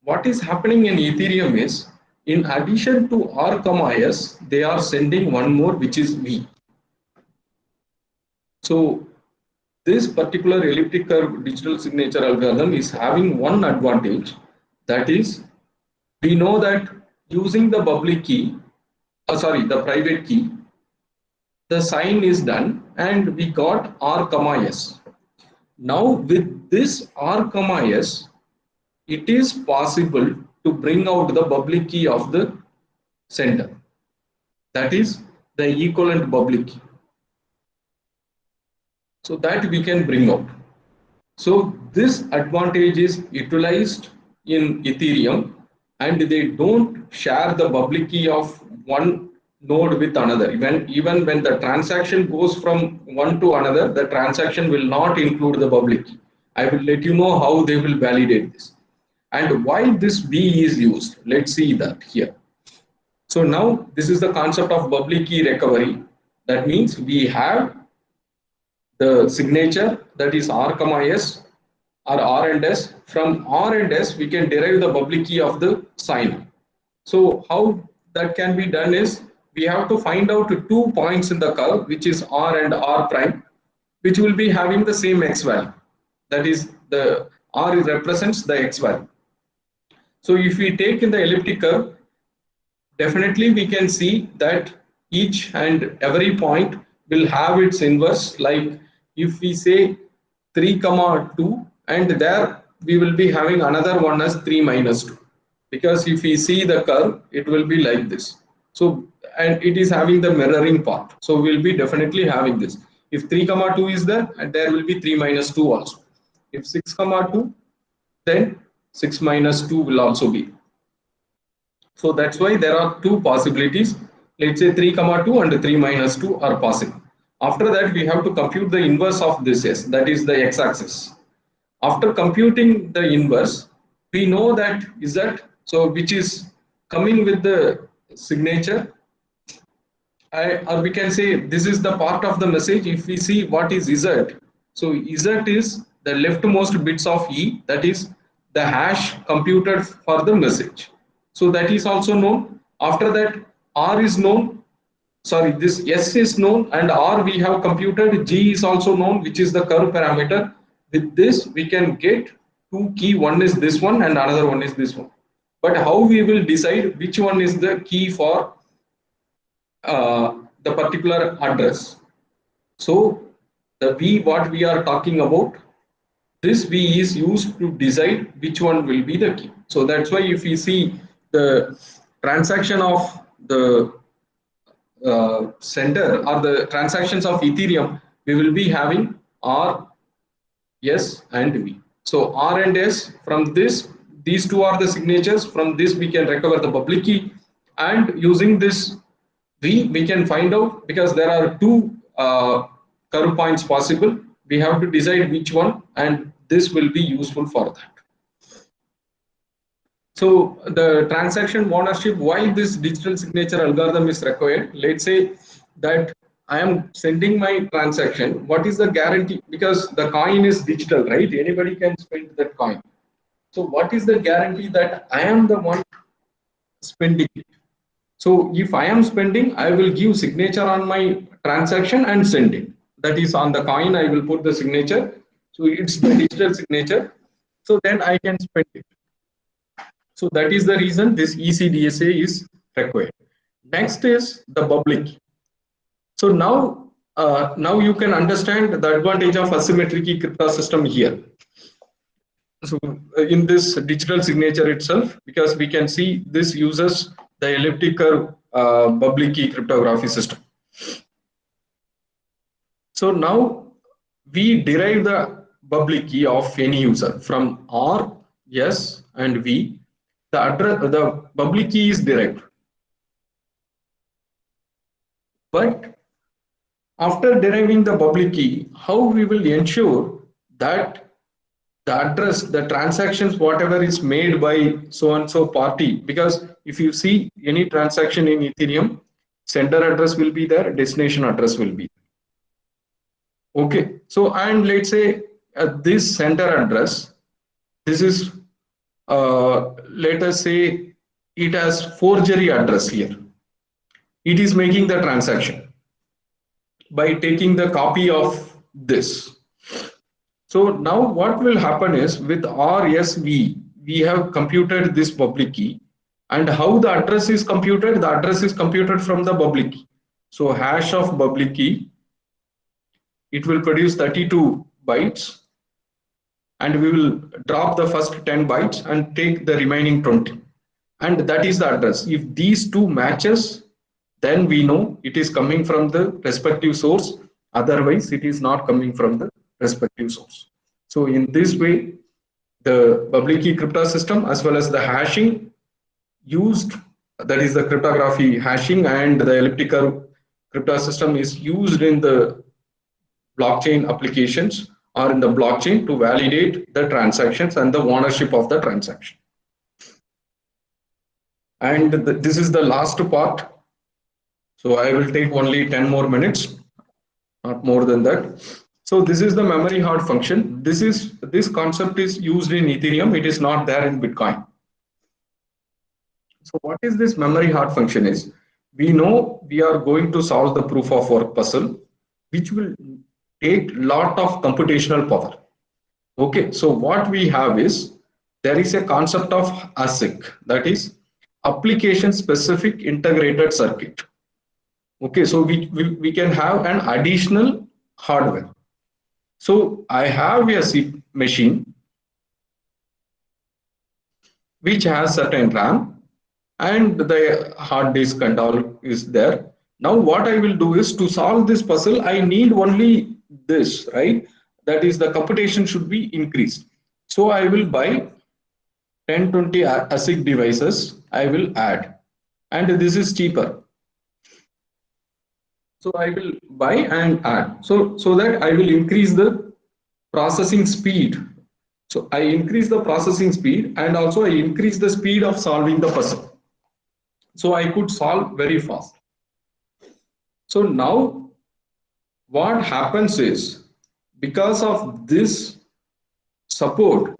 What is happening in Ethereum is, in addition to r comma s, they are sending one more, which is v. So this particular elliptic curve digital signature algorithm is having one advantage, that is, we know that using the public key, the private key, the sign is done, and we got r comma s. Now with this r comma s, it is possible to bring out the public key of the sender, that is the equivalent public key. So that we can bring out. So this advantage is utilized in Ethereum, and they don't share the public key of one node with another. Even when the transaction goes from one to another, the transaction will not include the public key. I will let you know how they will validate this and why this B is used. Let's see that here. So now this is the concept of public key recovery. That means we have the signature, that is r comma s or r and s. From r and s, we can derive the public key of the signer. So how that can be done is, we have to find out 2 points in the curve, which is r and r prime, which will be having the same x value. that is the R represents the X value. So if we take in the elliptic curve, definitely we can see that each and every point will have its inverse. Like if we say 3, 2, and there we will be having another one as 3 minus 2, because if we see the curve, it will be like this. So, and it is having the mirroring part, so we'll be definitely having this. If 3, 2 is there, and there will be 3 minus 2 also. If 6, 2, then 6 minus 2 will also be. So that's why there are two possibilities. Let's say 3, 2 and 3 minus 2 are possible. After that, we have to compute the inverse of this S, that is the x-axis. After computing the inverse, we know that Z, so which is coming with the signature, or we can say this is the part of the message. If we see what is Z, so Z is the leftmost bits of E, that is the hash computed for the message. So that is also known. After that, R is known, sorry, this S is known, and R we have computed. G is also known, which is the curve parameter. With this, we can get two key. One is this one and another one is this one. But how we will decide which one is the key for the particular address? So the V, what we are talking about, this V is used to decide which one will be the key. So that's why if we see the transaction of the sender or the transactions of Ethereum, we will be having R, S and V. So R and S, from this, these two are the signatures. From this we can recover the public key, and using this V we can find out, because there are two curve points possible, we have to decide which one, and this will be useful for that. So the transaction ownership, why this digital signature algorithm is required? Let's say that I am sending my transaction. What is the guarantee? Because the coin is digital, right? Anybody can spend that coin. So what is the guarantee that I am the one spending it? So if I am spending, I will give signature on my transaction and send it. That is on the coin, I will put the signature. So it's the digital signature. So then I can spend it. So that is the reason this ECDSA is required. Next is the public key. So now, now you can understand the advantage of asymmetric key crypto system here. So in this digital signature itself, because we can see this uses the elliptic curve public key cryptography system. So now we derive the public key of any user from R, S and V. The address, the public key is derived. But after deriving the public key, how we will ensure that the address, the transactions, whatever is made by so and so party, because if you see any transaction in Ethereum, sender address will be there, destination address will be there. Okay, so and let's say this sender address, this is let us say it has forgery address here. It is making the transaction by taking the copy of this. So now what will happen is with RSV, we have computed this public key, and how the address is computed? The address is computed from the public key. So hash of public key, it will produce 32 bytes, and we will drop the first 10 bytes and take the remaining 20. And that is the address. If these two matches, then we know it is coming from the respective source. Otherwise, it is not coming from the respective source. So in this way, the public key crypto system as well as the hashing used, that is the cryptography hashing and the elliptic curve crypto system is used in the blockchain applications or in the blockchain to validate the transactions and the ownership of the transaction. And this is the last part. So I will take only 10 more minutes, not more than that. So this is the memory hard function. This concept is used in Ethereum. It is not there in Bitcoin. So what is this memory hard function is? We know we are going to solve the proof of work puzzle, which will take lot of computational power. Okay, so what we have is there is a concept of ASIC, that is application specific integrated circuit. Okay, so we can have an additional hardware. So I have a machine which has certain RAM and the hard disk and all is there. Now what I will do is to solve this puzzle, I need only this, right? That is the computation should be increased. So I will buy 10-20 ASIC devices, I will add, and this is cheaper. So I will buy and add. So that I will increase the processing speed. So I increase the processing speed and also I increase the speed of solving the puzzle. So I could solve very fast. So now what happens is because of this support,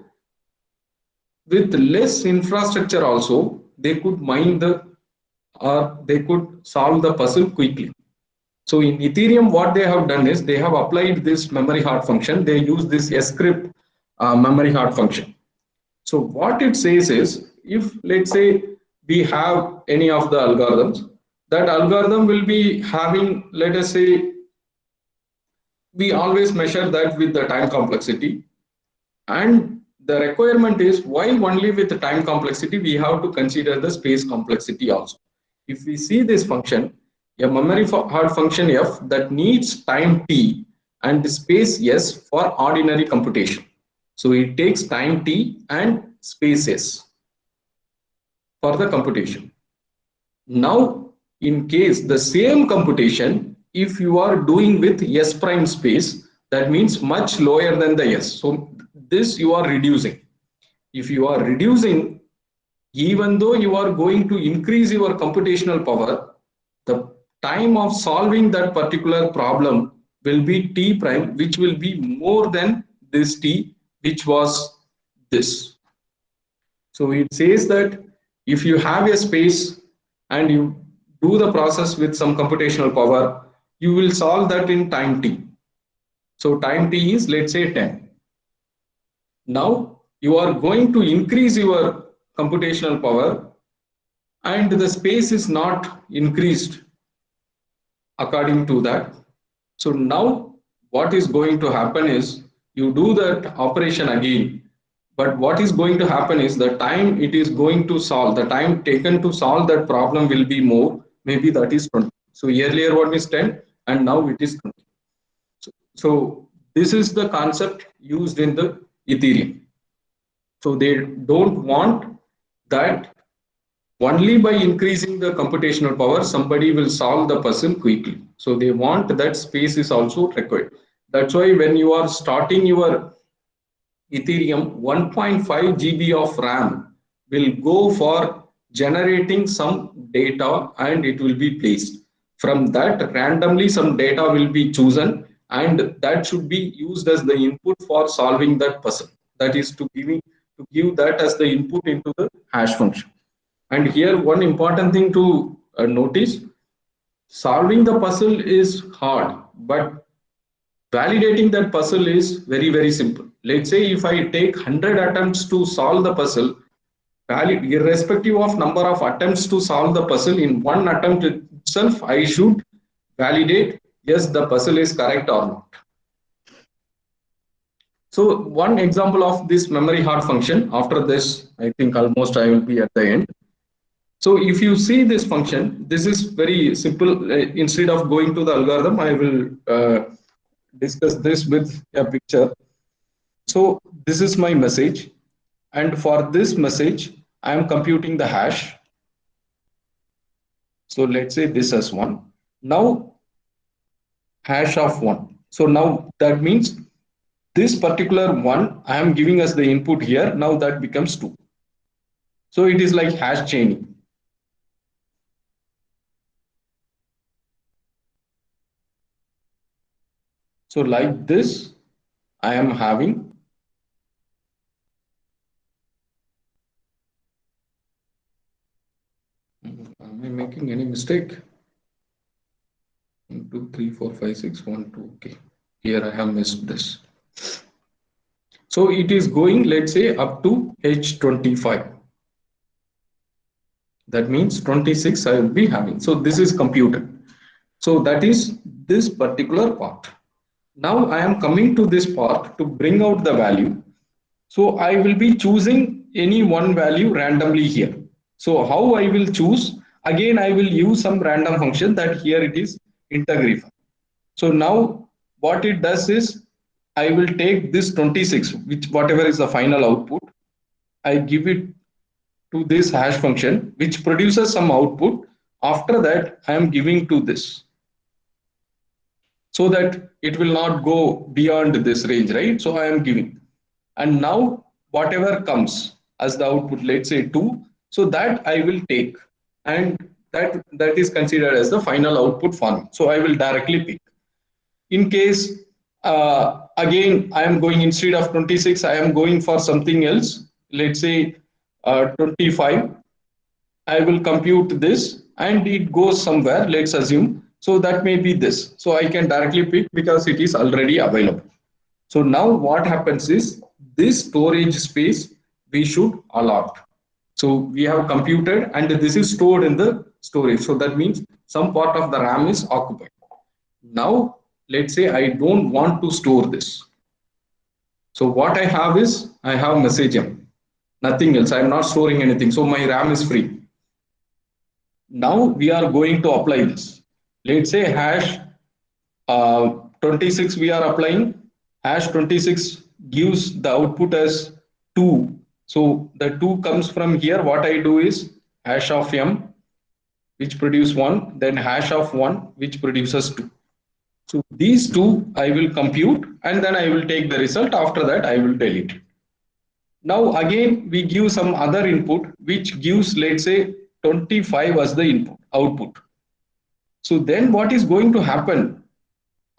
with less infrastructure also they could mine the or they could solve the puzzle quickly. So in Ethereum, what they have done is they have applied this memory hard function. They use this script memory hard function. So what it says is, if let's say we have any of the algorithms, that algorithm will be having, let us say, we always measure that with the time complexity. And the requirement is why only with the time complexity, we have to consider the space complexity also. If we see this function, a memory hard function f that needs time t and space s for ordinary computation. So it takes time t and space s for the computation. Now, in case the same computation, if you are doing with s prime space, that means much lower than the s. So this you are reducing. If you are reducing, even though you are going to increase your computational power, the time of solving that particular problem will be t prime, which will be more than this t, which was this. So it says that if you have a space and you do the process with some computational power, you will solve that in time t. So time t is, let's say, 10. Now you are going to increase your computational power and the space is not increased according to that. So now what is going to happen is you do that operation again, but what is going to happen is the time it is going to solve, the time taken to solve that problem will be more, maybe that is 20. So earlier one is 10 and now it is 20. So this is the concept used in the Ethereum. So they don't want that only by increasing the computational power, somebody will solve the puzzle quickly. So they want that space is also required. That's why when you are starting your Ethereum, 1.5 GB of RAM will go for generating some data and it will be placed. From that, randomly some data will be chosen and that should be used as the input for solving that puzzle. That is to give that as the input into the hash function. And here one important thing to notice, solving the puzzle is hard, but validating that puzzle is very, very simple. Let's say if I take 100 attempts to solve the puzzle, irrespective of number of attempts to solve the puzzle, in one attempt itself, I should validate, yes, the puzzle is correct or not. So one example of this memory hard function, after this, I think almost I will be at the end. So if you see this function, this is very simple. Instead of going to the algorithm, I will discuss this with a picture. So this is my message. And for this message, I am computing the hash. So let's say this as 1. Now hash of 1. So now that means this particular 1 I am giving as the input here. Now that becomes 2. So it is like hash chaining. So like this, I am having am I making any mistake? 1, 2, 3, 4, 5, 6, 1, 2. Okay. Here I have missed this. So it is going, let's say, up to H25. That means 26 I will be having. So this is computed. So that is this particular part. Now I am coming to this part to bring out the value. So I will be choosing any one value randomly here. So how I will choose? Again, I will use some random function that here it is integrify. So now what it does is I will take this 26, which whatever is the final output, I give it to this hash function, which produces some output. After that, I am giving to this, so that it will not go beyond this range, right? So I am giving. And now whatever comes as the output, let's say 2, so that I will take, and that is considered as the final output for me. So I will directly pick. In case again I am going, instead of 26 I am going for something else, let's say 25, I will compute this and it goes somewhere, let's assume. So that may be this. So I can directly pick because it is already available. So now what happens is this storage space we should allot. So we have computed and this is stored in the storage. So that means some part of the RAM is occupied. Now let's say I don't want to store this. So what I have is I have message M, nothing else. I am not storing anything. So my RAM is free. Now we are going to apply this. Let's say hash 26 we are applying. Hash 26 gives the output as 2. So the 2 comes from here. What I do is hash of M, which produce 1, then hash of 1, which produces 2. So these two I will compute and then I will take the result. After that I will delete it. Now again we give some other input which gives, let's say, 25 as the input output. So then what is going to happen?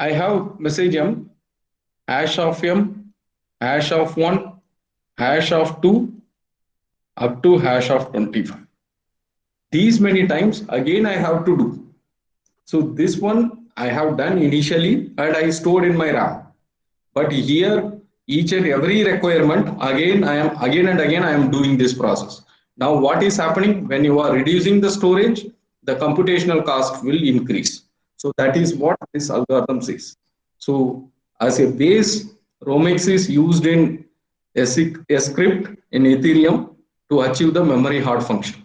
I have message M, hash of M, hash of 1, hash of 2, up to hash of 25. These many times again I have to do. So this one I have done initially and I stored in my RAM. But here each and every requirement again and again I am doing this process. Now what is happening? When you are reducing the storage, the computational cost will increase. So that is what this algorithm says. So as a base, Romex is used in a script in Ethereum to achieve the memory hard function.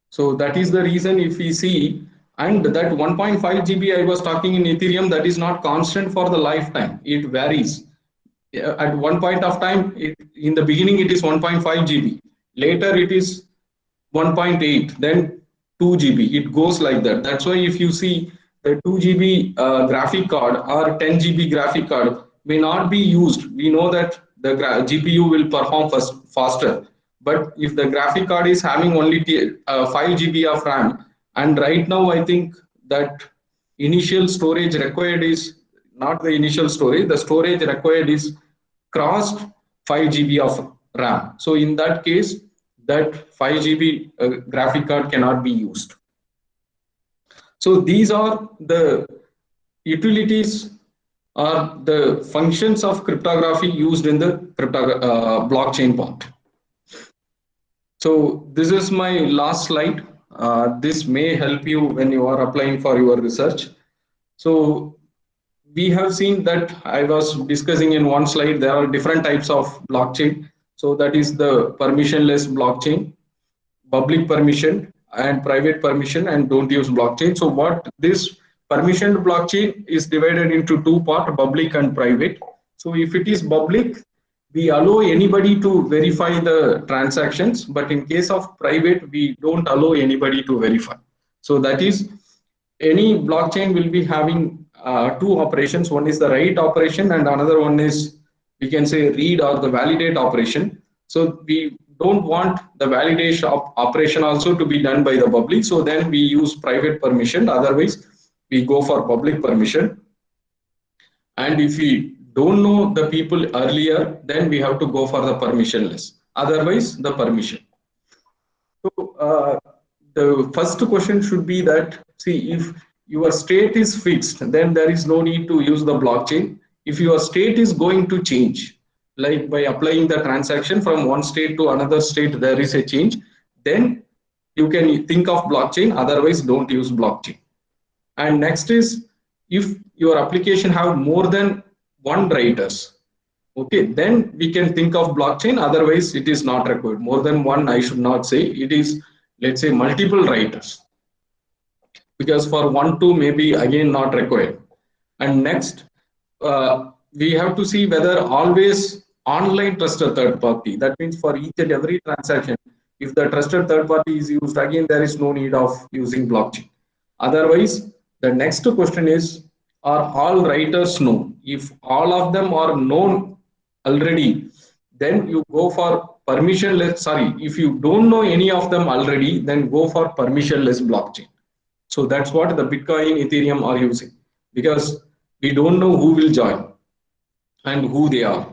So that is the reason if we see, and that 1.5 GB I was talking in Ethereum, that is not constant for the lifetime. It varies. At one point of time, in the beginning it is 1.5 GB. Later it is 1.8, then 2 GB. It goes like that. That's why if you see the 2 GB graphic card or 10 GB graphic card may not be used. We know that the GPU will perform faster. But if the graphic card is having only 5 GB of RAM, and right now I think that initial storage required is not the initial storage, the storage required is crossed 5 GB of RAM. So in that case, that 5 GB graphic card cannot be used. So these are the utilities or the functions of cryptography used in the blockchain part. So this is my last slide. This may help you when you are applying for your research. So we have seen that I was discussing in one slide, there are different types of blockchain. So that is the permissionless blockchain, public permission and private permission, and don't use blockchain. So what this permissioned blockchain is divided into two parts, public and private. So if it is public, we allow anybody to verify the transactions, but in case of private, we don't allow anybody to verify. So that is, any blockchain will be having two operations. One is the write operation and another one is, we can say, read or the validate operation. So we don't want the validation operation also to be done by the public. So then we use private permission. Otherwise, we go for public permission. And if we don't know the people earlier, then we have to go for the permissionless. Otherwise, the permission. So the first question should be that, see, if your state is fixed, then there is no need to use the blockchain. if your state is going to change, like by applying the transaction from one state to another state, there is a change, then you can think of blockchain, otherwise don't use blockchain. And next is, if your application have more than one writers, okay, then we can think of blockchain, otherwise it is not required. More than one, I should not say, it is, let's say, multiple writers, because for one, two, maybe again not required. And next, we have to see whether always online trusted third party. That means for each and every transaction, if the trusted third party is used, again there is no need of using blockchain. Otherwise, the next question is, are all writers known? If all of them are known already, then you go for permissionless. Sorry, if you don't know any of them already, then go for permissionless blockchain. So that's what the Bitcoin, Ethereum are using, because we don't know who will join and who they are.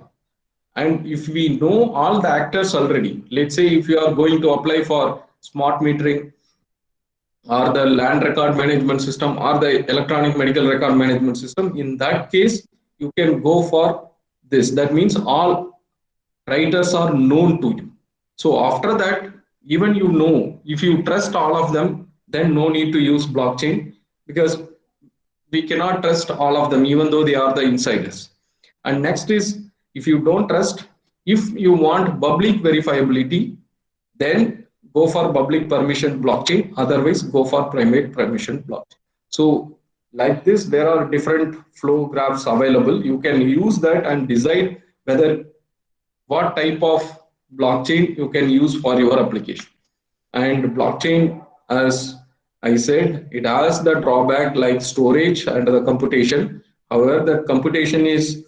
And if we know all the actors already, let's say if you are going to apply for smart metering or the land record management system or the electronic medical record management system, in that case, you can go for this. That means all writers are known to you. So after that, even you know, if you trust all of them, then no need to use blockchain, because we cannot trust all of them, even though they are the insiders. And next is, if you don't trust, if you want public verifiability, then go for public permission blockchain, otherwise go for private permission blockchain. So like this, there are different flow graphs available. You can use that and decide whether what type of blockchain you can use for your application. And blockchain, as I said, it has the drawback like storage and the computation. However, the computation is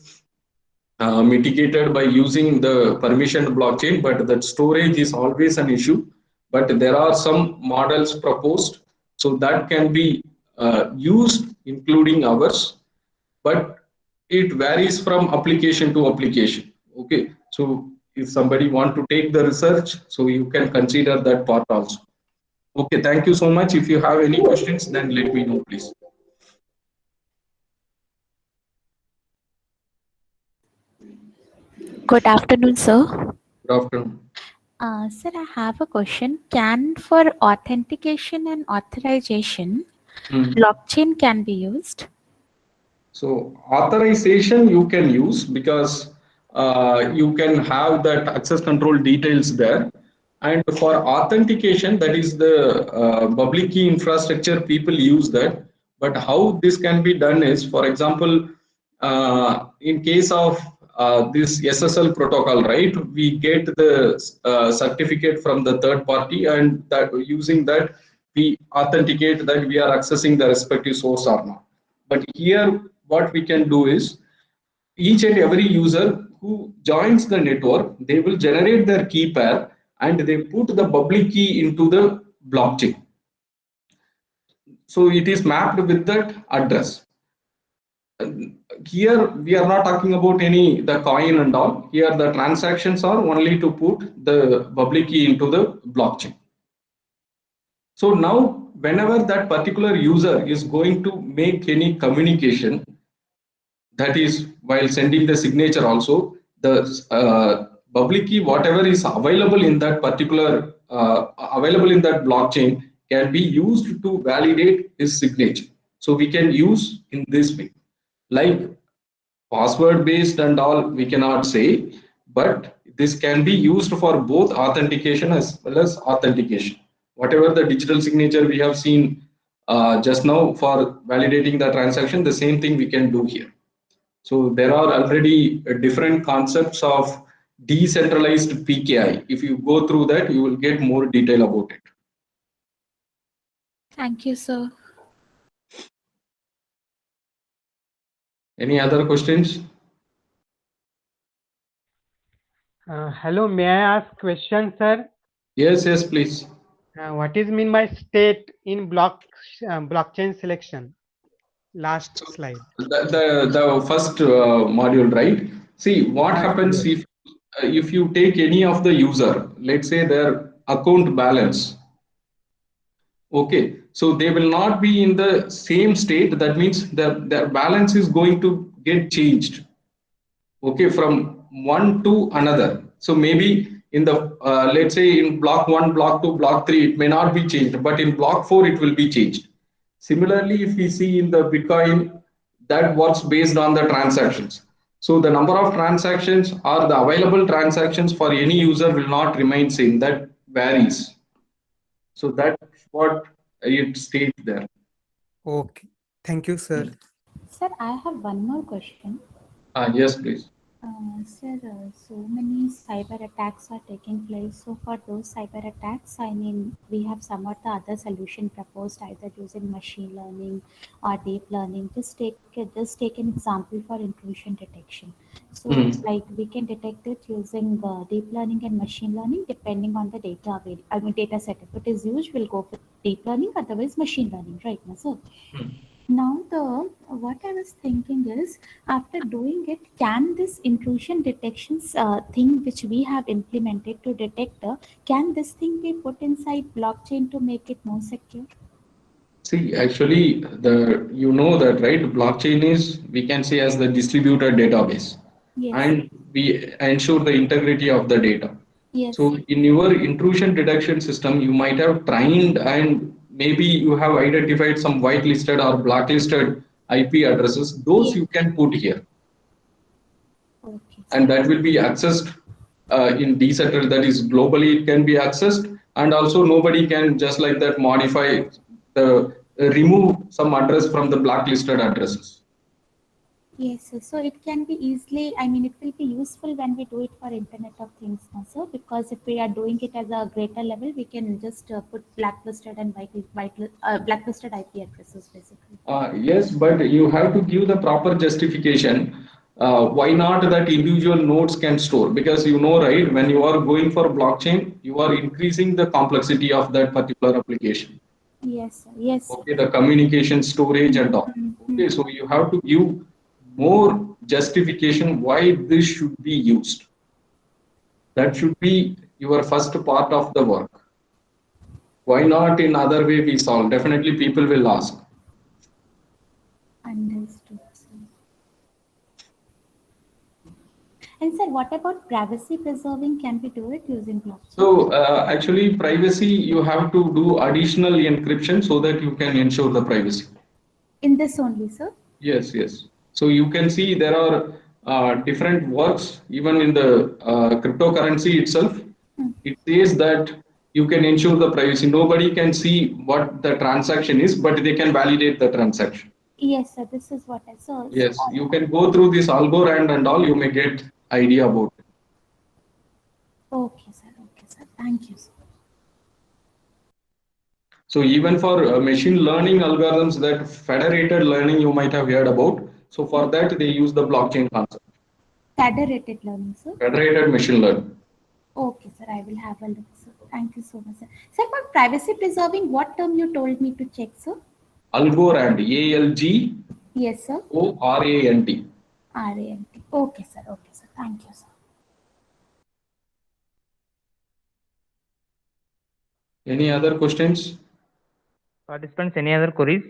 mitigated by using the permissioned blockchain, but that storage is always an issue. But there are some models proposed, so that can be used, including ours, but it varies from application to application. Okay, so if somebody want to take the research, so you can consider that part also. Okay, thank you so much. If you have any questions, then let me know, please. Good afternoon, sir. Good afternoon. Sir, I have a question. Can for authentication and authorization, blockchain can be used? So authorization you can use, because you can have that access control details there. And for authentication, that is the public key infrastructure, people use that. But how this can be done is, for example, in case of this SSL protocol, right? We get the certificate from the third party, and that using that we authenticate that we are accessing the respective source or not. But here, what we can do is, each and every user who joins the network, they will generate their key pair and they put the public key into the blockchain. So it is mapped with that address. Here we are not talking about any the coin and all. Here the transactions are only to put the public key into the blockchain. So now whenever that particular user is going to make any communication, that is while sending the signature also, the public key, whatever is available in that particular available in that blockchain, can be used to validate his signature. So we can use in this way, like password based and all we cannot say, but this can be used for both authentication as well as authentication. Whatever the digital signature we have seen just now for validating the transaction, the same thing we can do here. So there are already different concepts of decentralized PKI. If you go through that, you will get more detail about it. Thank you, sir. Any other questions? Hello, may I ask question, sir? Yes, please. What is mean by state in blockchain selection? Last slide. The first module, right? See what happens if you take any of the user, let's say their account balance. Okay, so they will not be in the same state. That means their balance is going to get changed. okay, from one to another. So maybe in the let's say in block 1, block 2, block 3, it may not be changed, but in block 4 it will be changed. Similarly, if we see in the Bitcoin, that works based on the transactions. So the number of transactions or the available transactions for any user will not remain same. That varies. So that's what it states there. Okay. Thank you, sir. Sir, I have one more question. Yes, please. Sir, so many cyber attacks are taking place. So for those cyber attacks, I mean, we have some of the other solution proposed, either using machine learning or deep learning. Just take an example for intrusion detection. So like we can detect it using deep learning and machine learning depending on the data data set. If it is huge, we'll go for deep learning, otherwise machine learning, right? Now, so now what I was thinking is, after doing it, can this intrusion detections thing which we have implemented to detect, can this thing be put inside blockchain to make it more secure? See, actually, you know that, right? Blockchain is, we can say, as the distributed database, Yes. and we ensure the integrity of the data. Yes. So in your intrusion detection system, you might have trained and maybe you have identified some whitelisted or blacklisted IP addresses. Those you can put here, Okay. and that will be accessed in decentralized. That is globally, it can be accessed, and also nobody can just like that modify the remove some address from the blacklisted addresses. Yes, so it can be easily, I mean, it will be useful when we do it for Internet of Things now, sir, because if we are doing it as a greater level, we can just put blacklisted and blacklisted IP addresses, basically. Yes, but you have to give the proper justification. Why not that individual nodes can store? Because you know, right, when you are going for blockchain, you are increasing the complexity of that particular application. Yes, sir. Yes. Okay, the communication, storage, and all. Okay, so you have to give more justification why this should be used. That should be your first part of the work. Why not in other way we solve? Definitely people will ask. Understood, sir. And sir, what about privacy preserving? Can we do it using blockchain? So actually privacy, you have to do additional encryption so that you can ensure the privacy. In this only, sir? Yes, yes. So you can see there are different works even in the cryptocurrency itself. It says that you can ensure the privacy. Nobody can see what the transaction is, but they can validate the transaction. Yes, sir. This is what I saw. Yes, you can go through this Algorand and all, you may get idea about it. Okay, sir. Okay, sir. Thank you, sir. So even for machine learning algorithms, that federated learning you might have heard about. So for that, they use the blockchain concept. Federated learning, sir? Federated machine learning. Okay, sir. I will have a look, sir. Thank you so much, sir. Sir, for privacy preserving, what term you told me to check, sir? Algorand, A-L-G. Yes, sir. O-R-A-N-D. R-A-N-T. Okay, sir. Okay, sir. Thank you, sir. Any other questions? Participants, any other queries?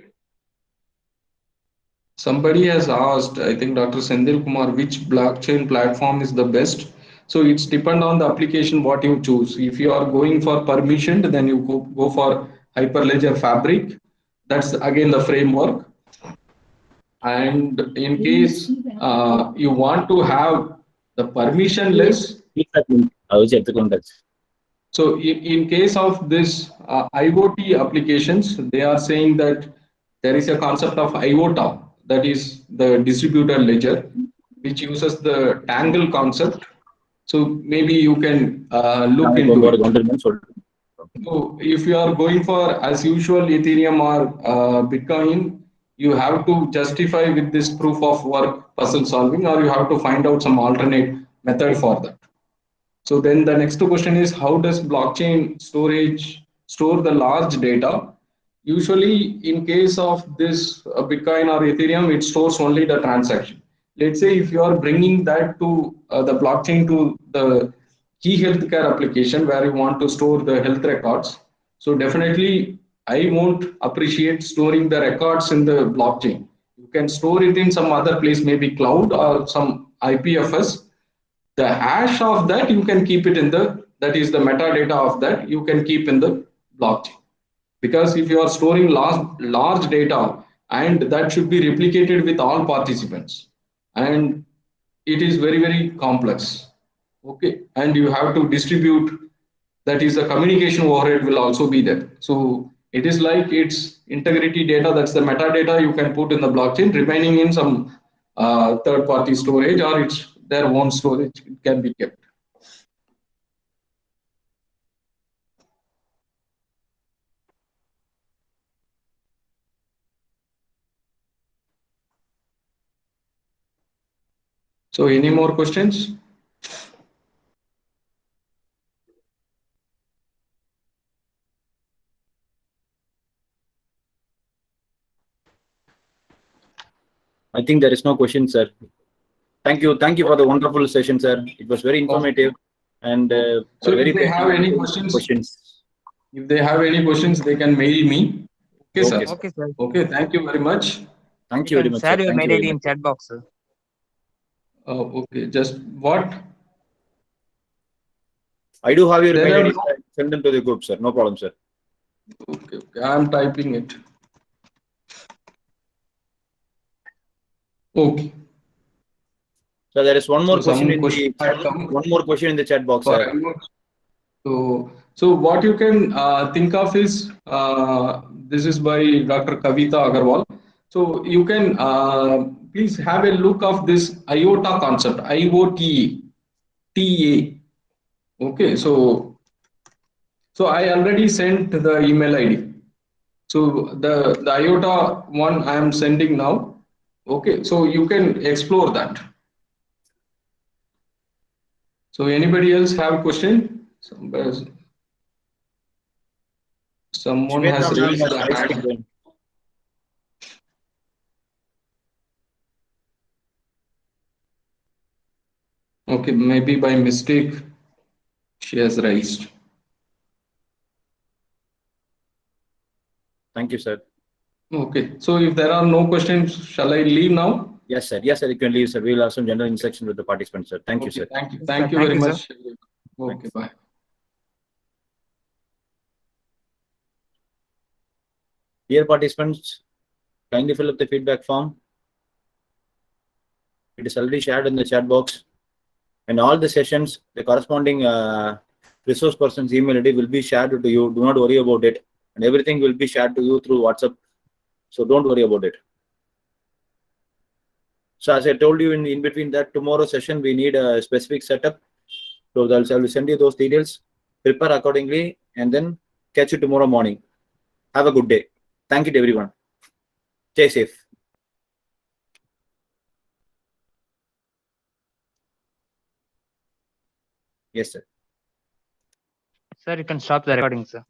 Somebody has asked, I think Dr. Sendil Kumar, which blockchain platform is the best? So it's depend on the application what you choose. If you are going for permissioned, then you go for Hyperledger Fabric. That's again the framework. And in case you want to have the permissionless, so in case of this IoT applications, they are saying that there is a concept of IOTA, that is the distributed ledger, which uses the Tangle concept. So maybe you can look into it. So if you are going for, as usual, Ethereum or Bitcoin, you have to justify with this proof of work puzzle solving, or you have to find out some alternate method for that. So then the next question is, how does blockchain storage store the large data? Usually in case of this Bitcoin or Ethereum, it stores only the transaction. Let's say if you are bringing that to the blockchain to the key healthcare application where you want to store the health records. So definitely I won't appreciate storing the records in the blockchain. You can store it in some other place, maybe cloud or some IPFS, the hash of that you can keep it in the, that is the metadata of that you can keep in the blockchain. Because if you are storing large data, and that should be replicated with all participants, and it is very, very complex. Okay, and you have to distribute, that is the communication overhead will also be there. So it is like its integrity data, that's the metadata you can put in the blockchain, remaining in some third party storage, or it's their own storage, it can be kept. So any more questions? I think there is no question, sir. Thank you for the wonderful session, sir. It was very informative and So very if they have any questions, if they have any questions, they can mail me. Okay, sir. Okay, sir. Okay, thank you very much. Thank You you very can much, share sir. your Thank mail you ID very in much. chat box, sir. Okay, just what? I do have your There mail are ID. Send them to the group, sir. No problem, sir. Okay, I'm typing it. Okay. So there is one more So question some in question the had come. one more question in the chat box, sir. So what you can think of is, this is by Dr. Kavita Agarwal. So you can please have a look of this IOTA concept, IOTA, TA. Okay, so I already sent the email ID. So the IOTA one I am sending now. Okay, so you can explore that. So anybody else have a question? Someone has Shweta ma'am raised has the raised hand. her hand. Okay, maybe by mistake she has raised. Thank you, sir. Okay, so if there are no questions, shall I leave now? Yes, sir. Yes, sir. You can leave, sir. We will have some general instruction with the participants, sir. Thank you, Okay, sir. thank you. Yes, Thank sir. you Thank very you, sir. much. Okay, Thanks. bye. Dear participants, kindly fill up the feedback form. It is already shared in the chat box. And all the sessions, the corresponding resource person's email ID will be shared to you. Do not worry about it. And everything will be shared to you through WhatsApp. So don't worry about it. So as I told you in between that tomorrow session, we need a specific setup. So I will send you those details. Prepare accordingly and then catch you tomorrow morning. Have a good day. Thank you to everyone. Stay safe. Yes, sir. Sir, you can stop the recording, sir.